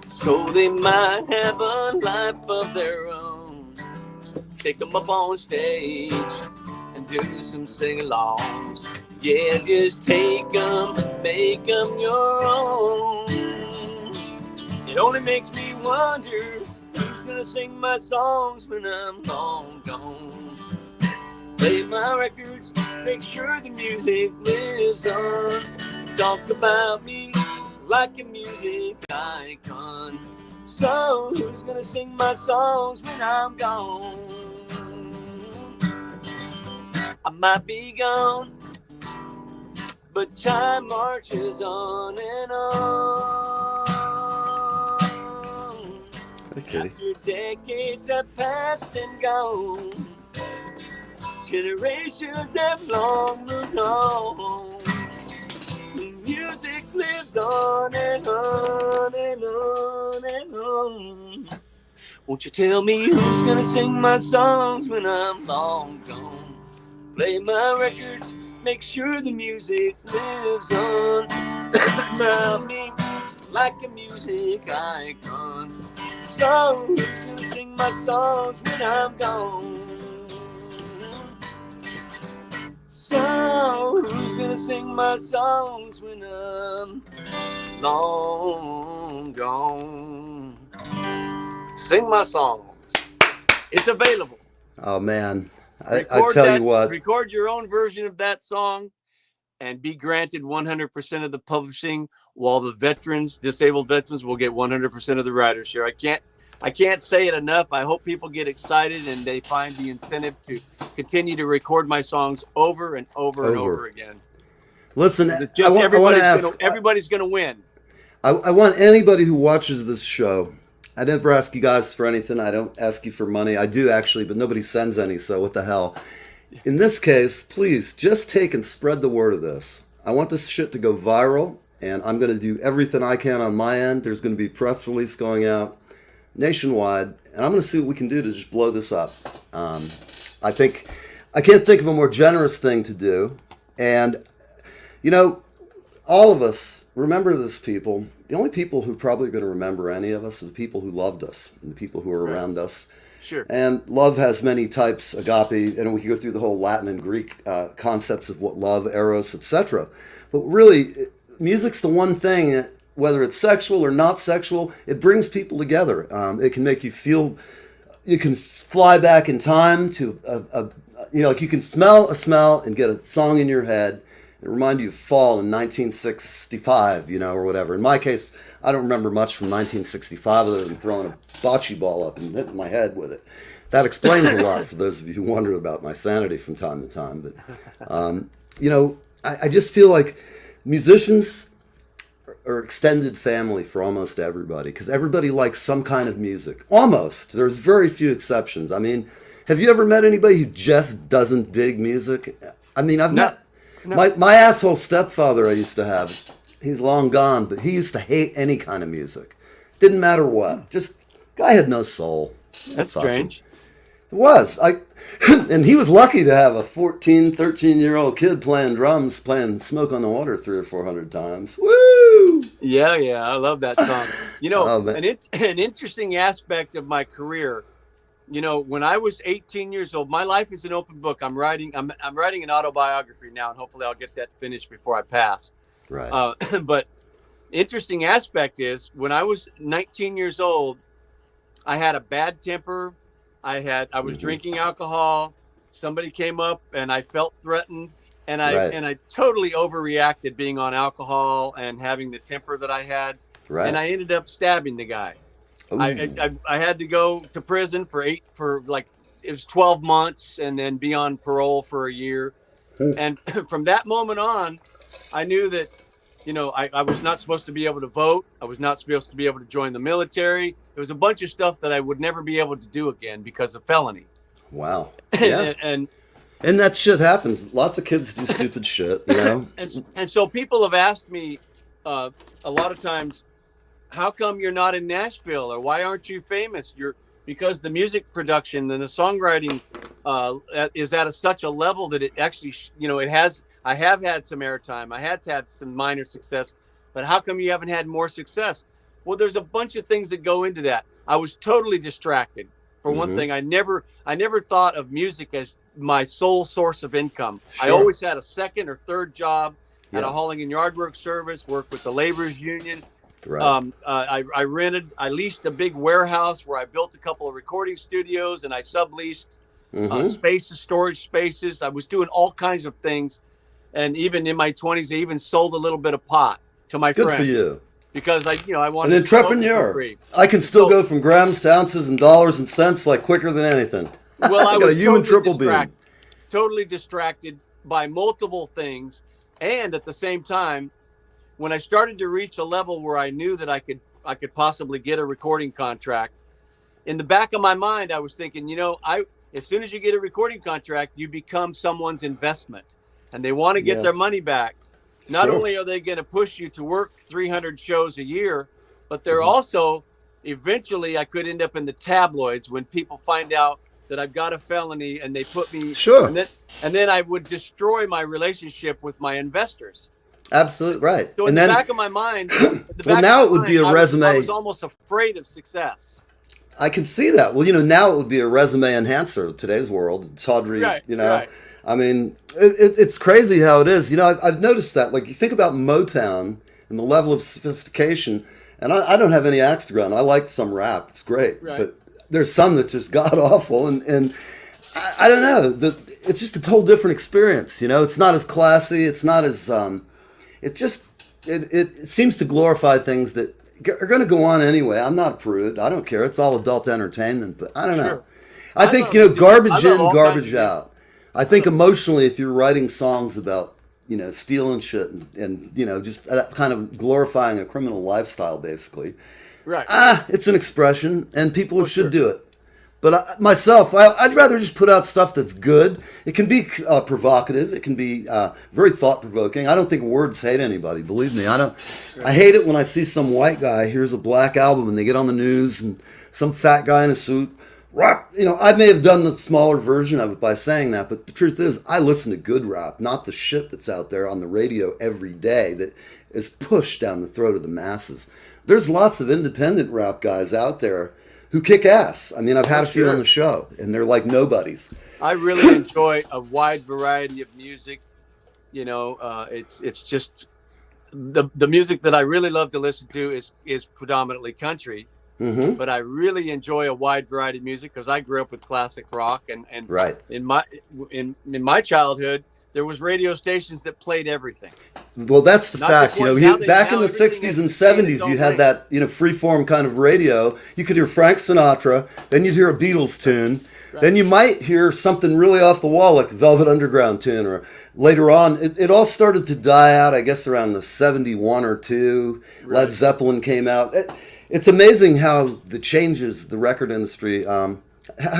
so they might have a life of their own. Take them up on stage and do some sing-alongs. Yeah, just take them, make them your own. It only makes me wonder who's gonna sing my songs when I'm long gone. Play my records, make sure the music lives on. Talk about me like a music icon. So who's gonna sing my songs when I'm gone? I might be gone, but time marches on and on. Okay. After decades have passed and gone, generations have long moved on. Music lives on and on and on and on. Won't you tell me who's gonna sing my songs when I'm long gone? Play my records, make sure the music lives on. About me like a music icon. So who's gonna sing my songs when I'm gone? So who's gonna sing my songs when I'm long gone? Sing my songs. It's available. Oh man, I tell you what. Record your own version of that song and be granted 100% of the publishing, while the disabled veterans will get 100% of the writer's share. I can't say it enough. I hope people get excited and they find the incentive to continue to record my songs over and over and over again. Listen, everybody's going to win. I want anybody who watches this show. I never ask you guys for anything. I don't ask you for money. I do actually, but nobody sends any, so what the hell. In this case, please just take and spread the word of this. I want this shit to go viral, and I'm going to do everything I can on my end. There's going to be a press release going out nationwide, and I'm going to see what we can do to just blow this up. I can't think of a more generous thing to do. And, you know, all of us, remember this, people. The only people who probably are going to remember any of us are the people who loved us and the people who are around us. Sure. And love has many types, agape, and we can go through the whole Latin and Greek concepts of what love, eros, etc. But really, music's the one thing that, whether it's sexual or not sexual, it brings people together. It can make you feel, you can fly back in time to, like you can smell a smell and get a song in your head and remind you of fall in 1965, or whatever. In my case, I don't remember much from 1965 other than throwing a bocce ball up and hitting my head with it. That explains a lot for those of you who wonder about my sanity from time to time. But, I just feel like musicians are extended family for almost everybody, because everybody likes some kind of music. Almost. There's very few exceptions. I mean, have you ever met anybody who just doesn't dig music? I mean, I've not. No. My asshole stepfather I used to have, he's long gone, but he used to hate any kind of music. Didn't matter what. Just, guy had no soul. That's strange. It was. And he was lucky to have a 14, 13-year-old kid playing drums, playing Smoke on the Water 300 or 400 times. Woo! Yeah, I love that song. An interesting aspect of my career, when I was 18 years old, my life is an open book. I'm writing an autobiography now, and hopefully I'll get that finished before I pass. Right. But interesting aspect is, when I was 19 years old, I had a bad temper. I was drinking alcohol. Somebody came up and I felt threatened, and I totally overreacted, being on alcohol and having the temper that I had. Right. And I ended up stabbing the guy. I had to go to prison for like it was 12 months and then be on parole for a year. And from that moment on, I knew that, I was not supposed to be able to vote. I was not supposed to be able to join the military. There was a bunch of stuff that I would never be able to do again because of felony. Wow. Yeah. and that shit happens. Lots of kids do stupid shit, and so people have asked me a lot of times, how come you're not in Nashville, or why aren't you famous? Because the music production and the songwriting is at such a level that it actually, it has. I have had some airtime. I had had some minor success, but how come you haven't had more success? Well, there's a bunch of things that go into that. I was totally distracted. For one thing, I never thought of music as my sole source of income. Sure. I always had a second or third job at a hauling and yard work service, worked with the laborers union. Right. I leased a big warehouse where I built a couple of recording studios, and I subleased storage spaces. I was doing all kinds of things. And even in my 20s, I even sold a little bit of pot to my friend. Good for you. Because I wanted an entrepreneur. I can still go from grams to ounces and dollars and cents like quicker than anything. Well, I was totally distracted by multiple things, and at the same time, when I started to reach a level where I knew that I could possibly get a recording contract, in the back of my mind, I was thinking, as soon as you get a recording contract, you become someone's investment, and they want to get their money back. Not only are they going to push you to work 300 shows a year, but they're also, eventually, I could end up in the tabloids when people find out that I've got a felony and they put me. Sure. And then I would destroy my relationship with my investors. Absolutely right. So in the back of my mind, now it would be a resume. I was almost afraid of success. I can see that. Well, now it would be a resume enhancer in today's world. Tawdry, Right. I mean, it's crazy how it is. I've noticed that. Like, you think about Motown and the level of sophistication, and I don't have any axe to grind. I like some rap. It's great. Right. But there's some that's just god-awful. And I don't know. It's just a whole different experience, It's not as classy. It's not as... It seems to glorify things that are going to go on anyway. I'm not a prude. I don't care. It's all adult entertainment. But I don't know. I think, garbage in, garbage out. I think emotionally, if you're writing songs about, stealing shit and just that kind of glorifying a criminal lifestyle, basically. Right. It's an expression, and people should do it. But myself, I'd rather just put out stuff that's good. It can be provocative. It can be very thought-provoking. I don't think words hate anybody. Believe me, I don't. Right. I hate it when I see some white guy hears a black album and they get on the news and some fat guy in a suit. Rap. I may have done the smaller version of it by saying that, but the truth is, I listen to good rap, not the shit that's out there on the radio every day that is pushed down the throat of the masses. There's lots of independent rap guys out there who kick ass. I mean, I've had a few on the show, and they're like nobodies. I really enjoy a wide variety of music. It's just the music that I really love to listen to is predominantly country. Mm-hmm. But I really enjoy a wide variety of music because I grew up with classic rock, and right. in my childhood there was radio stations that played everything. Well, that's the fact. Back in the 60s and 70s, you had that free-form kind of radio. You could hear Frank Sinatra, then you'd hear a Beatles tune, then you might hear something really off the wall like a Velvet Underground tune, or later on, it all started to die out, I guess, around the 71 or 2. Right. Led Zeppelin came out. It's amazing how the record industry. How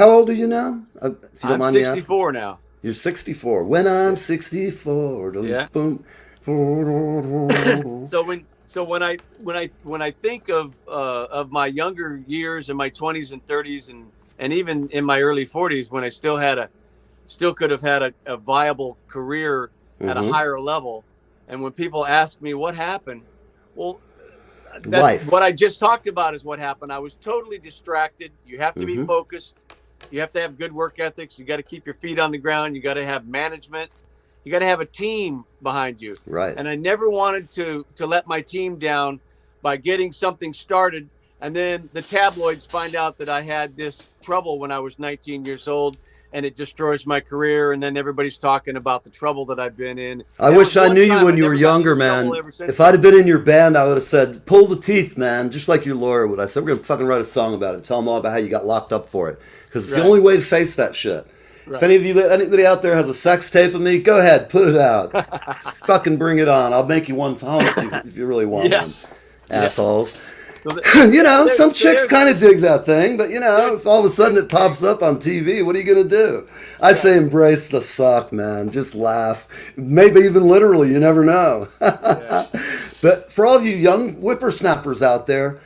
old are you now? If you don't mind me asking. 64 now. You're 64. When I'm 64. Yeah. Boom. So when I think of my younger years in my 20s and 30s and even in my early 40s when I still could have had a viable career at a higher level, and when people ask me what happened, well, that's what I just talked about is what happened. I was totally distracted. You have to be focused. You have to have good work ethics. You got to keep your feet on the ground. You got to have management. You got to have a team behind you. Right. And I never wanted to let my team down by getting something started. And then the tabloids find out that I had this trouble when I was 19 years old. and it destroys my career. And then everybody's talking about the trouble that I've been in. I There wish was I one knew you time when I you were never got younger, in trouble man. ever since If I'd have been in your band, I would have said, pull the teeth, man. Just like your lawyer would. I said, we're going to fucking write a song about it. Tell them all about how you got locked up for it. Because it's the Right. only way to face that shit. Right. If anybody out there has a sex tape of me, go ahead, put it out. Fucking bring it on. I'll make you one home if you really want Yeah. one. Assholes. So You know, some chicks there's- kind of dig that thing, but you know, there's- if all of a sudden it pops up on TV, what are you going to do? I say embrace the suck, man. Just laugh. Maybe even literally, you never know. Yeah. But for all of you young whippersnappers out there,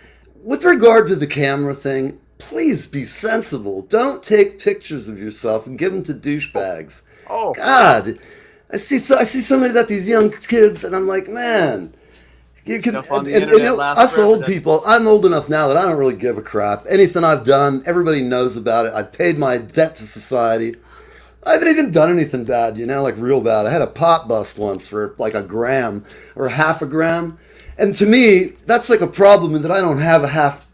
with regard to the camera thing, please be sensible. Don't take pictures of yourself and give them to douchebags. Oh, God, I see somebody that these young kids, and I'm like, man. You can, Stuff on the and internet you know, lasts us forever, old doesn't it? people, I'm old enough now that I don't really give a crap. Anything I've done, everybody knows about it. I've paid my debt to society. I haven't even done anything bad, you know, like real bad. I had a pot bust once for like a gram or half a gram. And to me, that's like a problem in that I don't have a half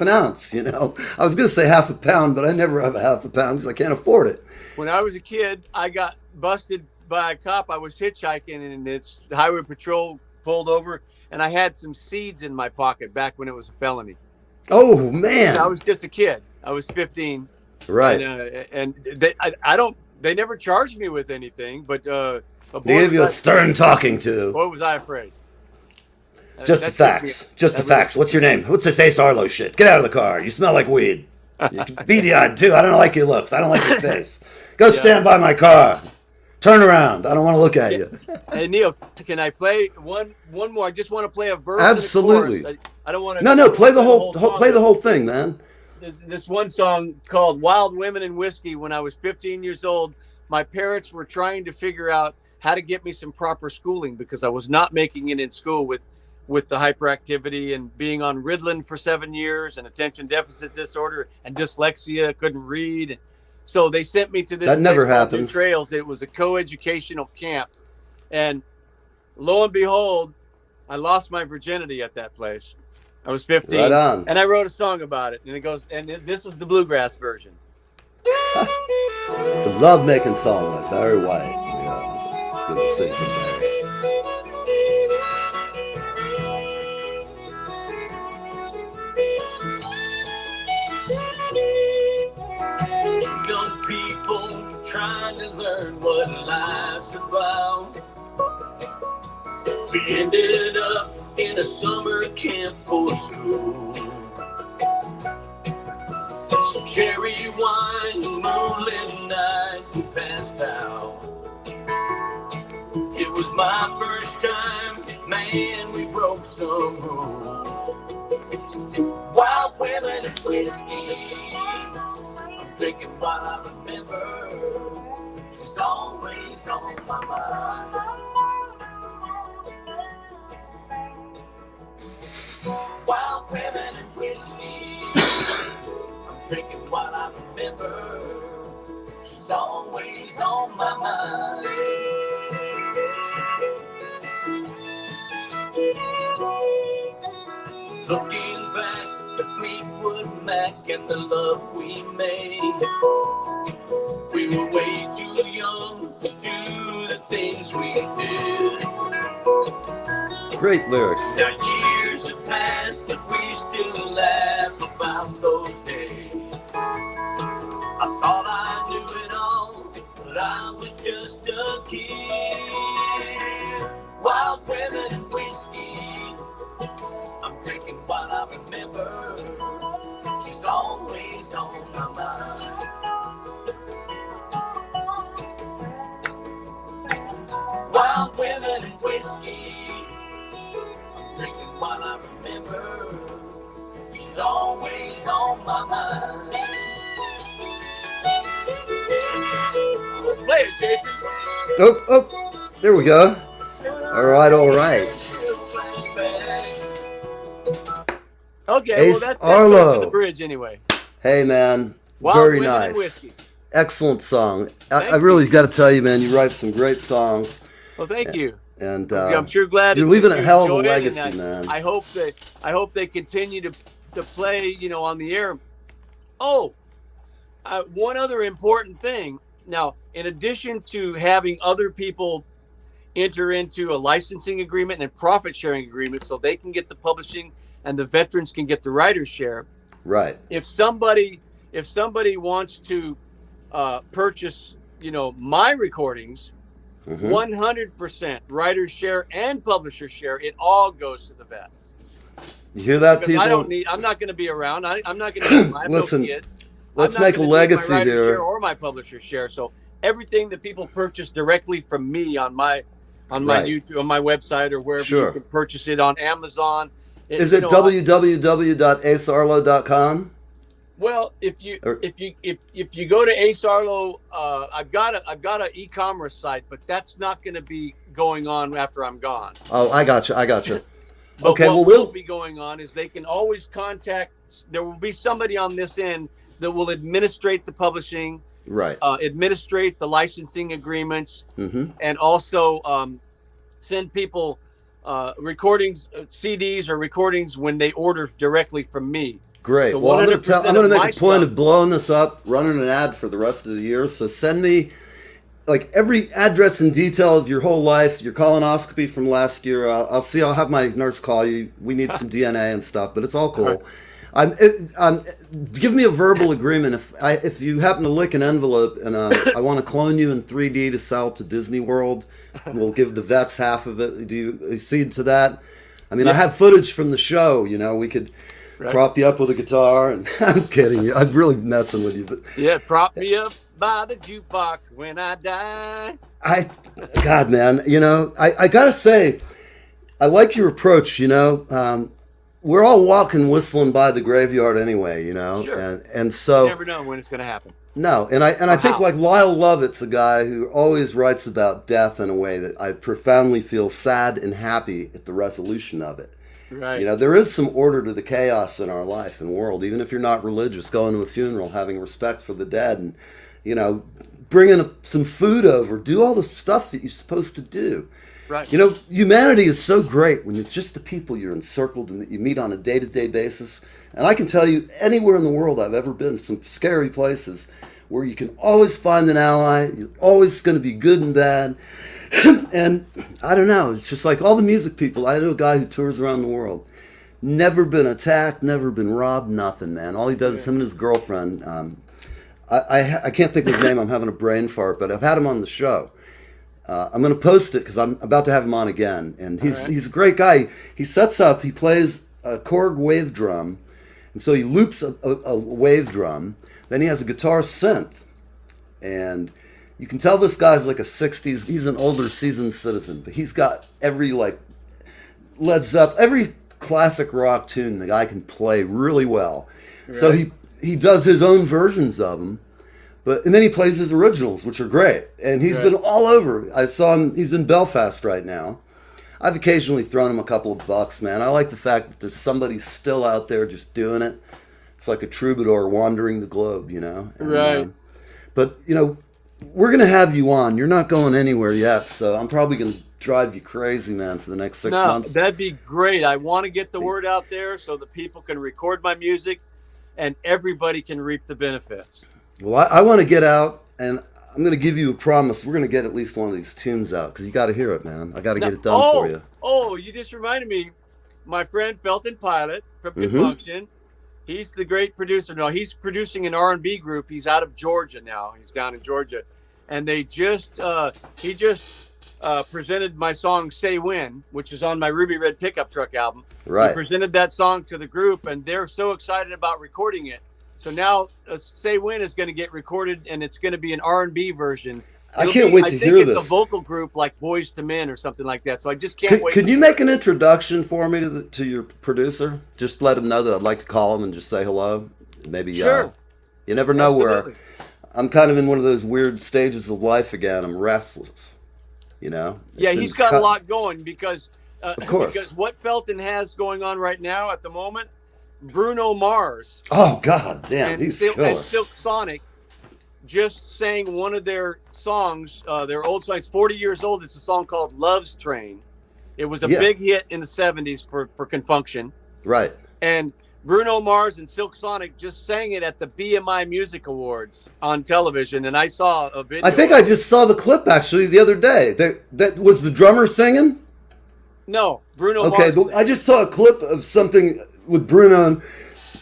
an ounce, you know. I was going to say half a pound, but I never have a half a pound because I can't afford it. when I was a kid, I got busted by a cop. I was hitchhiking, and it's highway patrol pulled over, and I had some seeds in my pocket back when it was a felony. Oh, man. I was just a kid. I was 15. Right. And I don't. They never charged me with anything, but They gave you a stern talking to. Boy, was I afraid. Just the facts. Just the facts. What's your name? What's this Ace Arlo shit? Get out of the car. You smell like weed. You're beady-eyed, too. I don't like your looks. I don't like your face. Go stand by my car. Turn around. I don't want to look at you. Hey, Neil, can I play one more? I just want to play a verse. Absolutely. And a chorus. I don't want to. No, play the whole song. play the whole thing, man. This one song called Wild Women and Whiskey. When I was 15 years old, my parents were trying to figure out how to get me some proper schooling because I was not making it in school with the hyperactivity and being on Ritalin for 7 years and attention deficit disorder and dyslexia, couldn't read. So they sent me to this. That never place called happens. New Trails. It was a co-educational camp. And lo and behold, I lost my virginity at that place. I was 15. Right on. And I wrote a song about it. And it goes, and this was the bluegrass version. It's a love-making song like Barry White. Yeah. Gonna sing some Barry. Young people trying to learn what life's about. We ended up in a summer camp for school. Some cherry wine, moonlit night, we passed out. It was my first time, man, we broke some rules. Wild women and whiskey, I'm drinking while I remember. She's always on my mind. Wild women and whiskey, I'm drinking while I remember. She's always on my mind. Looking back to Fleetwood Mac and the love we made, we were way too young to do the things we did. Great lyrics. Now years have passed, but we still laugh about those days. I thought I knew it all, but I was just a kid. Wild women and whiskey, I'm drinking while I remember. She's always on my mind. Wild women and whiskey, I'm drinking while I remember. She's always on my mind. Play it, Jason. Oh, there we go. All right. Okay, Ace well that's Arlo. for the bridge anyway. Hey, man. Wild Very Women and nice. Whiskey. Excellent song. I Thank really got to tell you, man, you write some great songs. Well, thank you. And I'm sure glad you're that leaving a you hell of a enjoy it, legacy, and man. I hope they continue to play, on the air. Oh, one other important thing. Now, in addition to having other people enter into a licensing agreement and profit sharing agreement so they can get the publishing and the veterans can get the writer's share. Right. If somebody wants to purchase, my recordings, 100% writer's share and publisher's share, it all goes to the vets. You hear that, Because people? I'm not going to be around. I'm not going to. I have Listen, no kids. let's I'm not make a gonna do legacy my writer's here. share or my publisher's share. So everything that people purchase directly from me on my Right. YouTube, on my website, or wherever Sure. you can purchase it on Amazon. Is it www.acearlo.com? Well, if you go to Ace Arlo, I've got an e-commerce site, but that's not going to be going on after I'm gone. Oh, I got you. But Okay, what well, will be going on is they can always contact. There will be somebody on this end that will administrate the publishing, right. administrate the licensing agreements, Mm-hmm. and also send people recordings, CDs or recordings when they order directly from me. Great. So Well, I'm going 100% to of make my a point stuff- of blowing this up, running an ad for the rest of the year. So send me like every address and detail of your whole life, your colonoscopy from last year. I'll have my nurse call you. We need some DNA and stuff, but it's all cool. Give me a verbal agreement if you happen to lick an envelope and I want to clone you in 3D to sell to Disney World. We'll give the vets half of it. Do you accede to that? I mean, I have footage from the show. We could prop you up with a guitar. And I'm kidding you. I'm really messing with you, but prop me up by the jukebox when I die. God, man, I gotta say, I like your approach. We're all walking, whistling by the graveyard anyway, Sure. and so You never know when it's going to happen. no, and I think how. like Lyle Lovett's a guy who always writes about death in a way that I profoundly feel sad and happy at the resolution of it. Right. There is some order to the chaos in our life and world, even if you're not religious. Going to a funeral, having respect for the dead, and bringing some food over, do all the stuff that you're supposed to do. Right. Humanity is so great when it's just the people you're encircled and that you meet on a day-to-day basis. And I can tell you, anywhere in the world I've ever been, some scary places where you can always find an ally. You're always going to be good and bad. And I don't know, it's just like all the music people. I know a guy who tours around the world. Never been attacked, never been robbed, nothing, man. All he does is him and his girlfriend. I can't think of his name. I'm having a brain fart, but I've had him on the show. I'm going to post it because I'm about to have him on again. And he's a great guy. He sets up, he plays a Korg wave drum. And so he loops a wave drum. Then he has a guitar synth. And you can tell this guy's like a 60s, he's an older seasoned citizen. But he's got every like Led Zeppelin, every classic rock tune the guy can play really well. Right. So he does his own versions of them. And then he plays his originals, which are great. And he's been all over. I saw him, he's in Belfast right now. I've occasionally thrown him a couple of bucks, man. I like the fact that there's somebody still out there just doing it. It's like a troubadour wandering the globe, And, right. But, we're going to have you on. You're not going anywhere yet, so I'm probably going to drive you crazy, man, for the next 6 months. That'd be great. I want to get the word out there so that people can record my music and everybody can reap the benefits. Well, I want to get out, and I'm going to give you a promise. We're going to get at least one of these tunes out, because you got to hear it, man. I got to get it done for you. Oh, you just reminded me. My friend Felton Pilot from Confunction, he's the great producer. No, he's producing an R&B group. He's out of Georgia now. He's down in Georgia. And he just presented my song Say When, which is on my Ruby Red Pickup Truck album. Right. He presented that song to the group, and they're so excited about recording it. So now Say When is going to get recorded, and it's going to be an R&B version. I can't wait to hear this. I think it's a vocal group like Boys to Men or something like that. So I just can't wait. Could you make an introduction for me to your producer? Just let him know that I'd like to call him and just say hello. Maybe. Sure. You never know. Absolutely. Where I'm kind of in one of those weird stages of life again. I'm restless. Yeah, he's got a lot going because of course. Because what Felton has going on right now at the moment, Bruno Mars. Oh God damn, he's killer. And Silk Sonic just sang one of their songs, their old song. It's 40 years old. It's a song called Love's Train. It was a big hit in the 70s for Confunction. Right. And Bruno Mars and Silk Sonic just sang it at the BMI Music Awards on television, and I saw a video. I think I just saw the clip actually the other day. That was the drummer singing? No, Bruno Okay, Mars. I just saw a clip of something with Bruno, and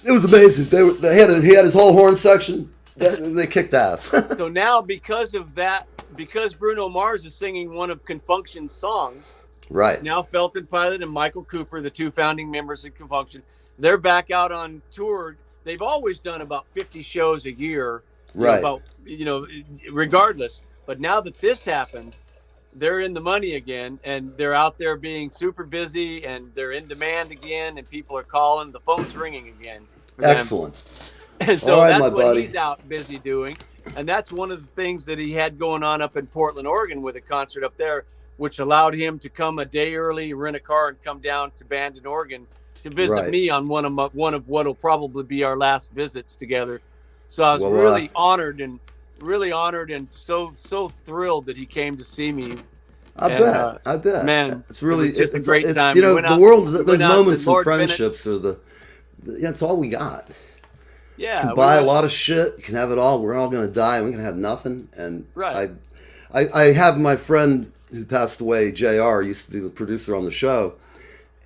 it was amazing. He had his whole horn section. They kicked ass. So now, because of that, because Bruno Mars is singing one of Confunction's songs, Right. now Felton Pilot and Michael Cooper, the two founding members of Confunction, they're back out on tour. They've always done about 50 shows a year, Right. Regardless. But now that this happened, they're in the money again, and they're out there being super busy, and they're in demand again, and people are calling. The phone's ringing again. For them. Excellent. And so All right, that's my what buddy. he's out busy doing. And that's one of the things that he had going on up in Portland, Oregon with a concert up there, which allowed him to come a day early, rent a car, and come down to Bandon, Oregon to visit Right. me on one of what will probably be our last visits together. So I was Well, really honored and so thrilled that he came to see me. I bet. Man, it's really it was just a great it's, time. You know, We went the out- world, we those went out to moments and Lord friendships are that's all we got. Yeah, You can we buy a went- lot of shit. You can have it all. We're all going to die. We're going to have nothing. And Right. I have my friend who passed away, JR, used to be the producer on the show.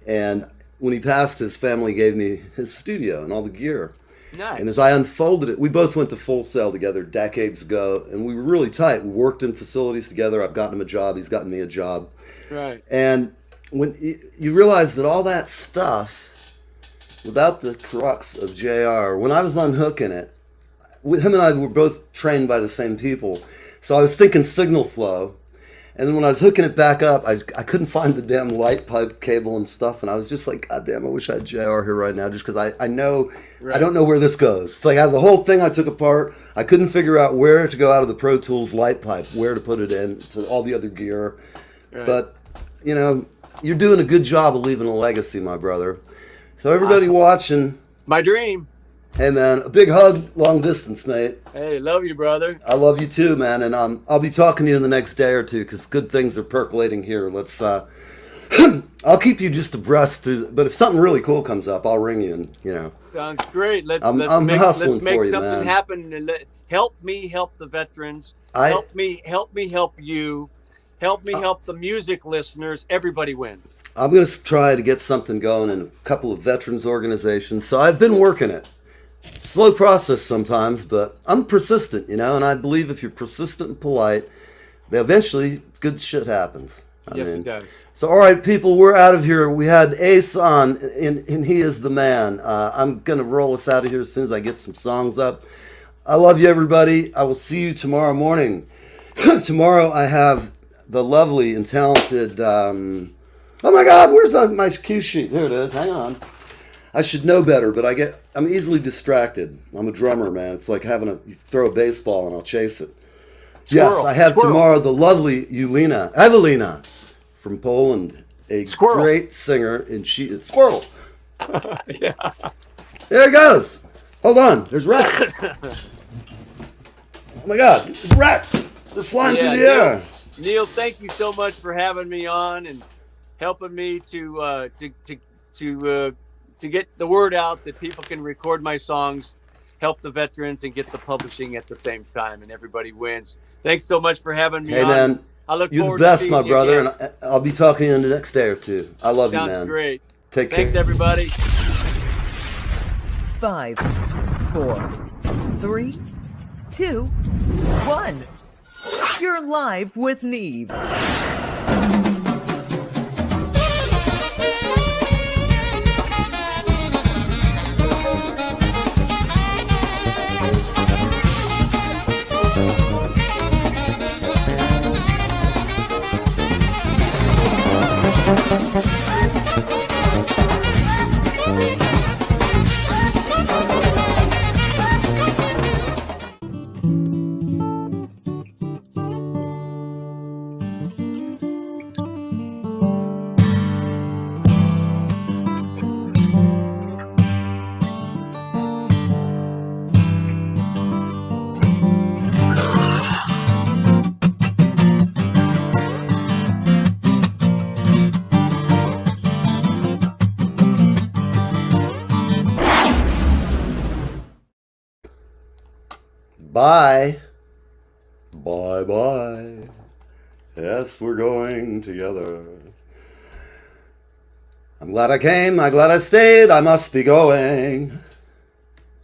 And when he passed, his family gave me his studio and all the gear. Nice. And as I unfolded it, we both went to Full Sail together decades ago, and we were really tight. We worked in facilities together. I've gotten him a job. He's gotten me a job. Right. And when you realize that all that stuff, without the crux of JR, when I was unhooking it, him and I were both trained by the same people. So I was thinking signal flow. And then when I was hooking it back up, I couldn't find the damn light pipe cable and stuff. And I was just like, God damn, I wish I had JR here right now, just because I know, Right. I don't know where this goes. It's like out of the whole thing I took apart, I couldn't figure out where to go out of the Pro Tools light pipe, where to put it in, to all the other gear. Right. But, you know, you're doing a good job of leaving a legacy, my brother. So everybody watching, My dream. hey man, a big hug, long distance, mate. Hey, love you, brother. I love you too, man, and I'll be talking to you in the next day or two because good things are percolating here. Let's, I'll keep you just abreast. But if something really cool comes up, I'll ring you, and you know. Sounds great. Let's I'm make hustling for you, something man. happen. And help me help the veterans. I- help me help you. Help me help the music listeners. Everybody wins. I'm gonna try to get something going in a couple of veterans organizations. So I've been working it. Slow process sometimes, but I'm persistent, you know, and I believe if you're persistent and polite, then eventually good shit happens. Yes, it does. So, all right, people, we're out of here. We had Ace on, and he is the man. I'm going to roll us out of here as soon as I get some songs up. I love you, everybody. I will see you tomorrow morning. Tomorrow I have the lovely and talented... oh, my God, where's my cue sheet? Here it is. Hang on. I should know better, but I'm easily distracted. I'm a drummer, man. It's like you throw a baseball and I'll chase it. Yes, Squirrel. I have Squirrel. tomorrow the lovely Evelina from Poland, a Squirrel. great singer, and Squirrel. Yeah. There it goes. Hold on, there's rats. Oh my God, there's rats. They're flying through the air. Neil, thank you so much for having me on and helping me to get the word out that people can record my songs, help the veterans, and get the publishing at the same time, and everybody wins. Thanks so much for having me Hey on. man, I look you're the forward best, to seeing my you brother, again. and I'll be talking to you in the next day or two. I love you, Sounds man. great. Take care. Thanks, everybody. 5, 4, 3, 2, 1. You're live with Neve. Bye. Bye bye. Yes, we're going together. I'm glad I came, I'm glad I stayed, I must be going.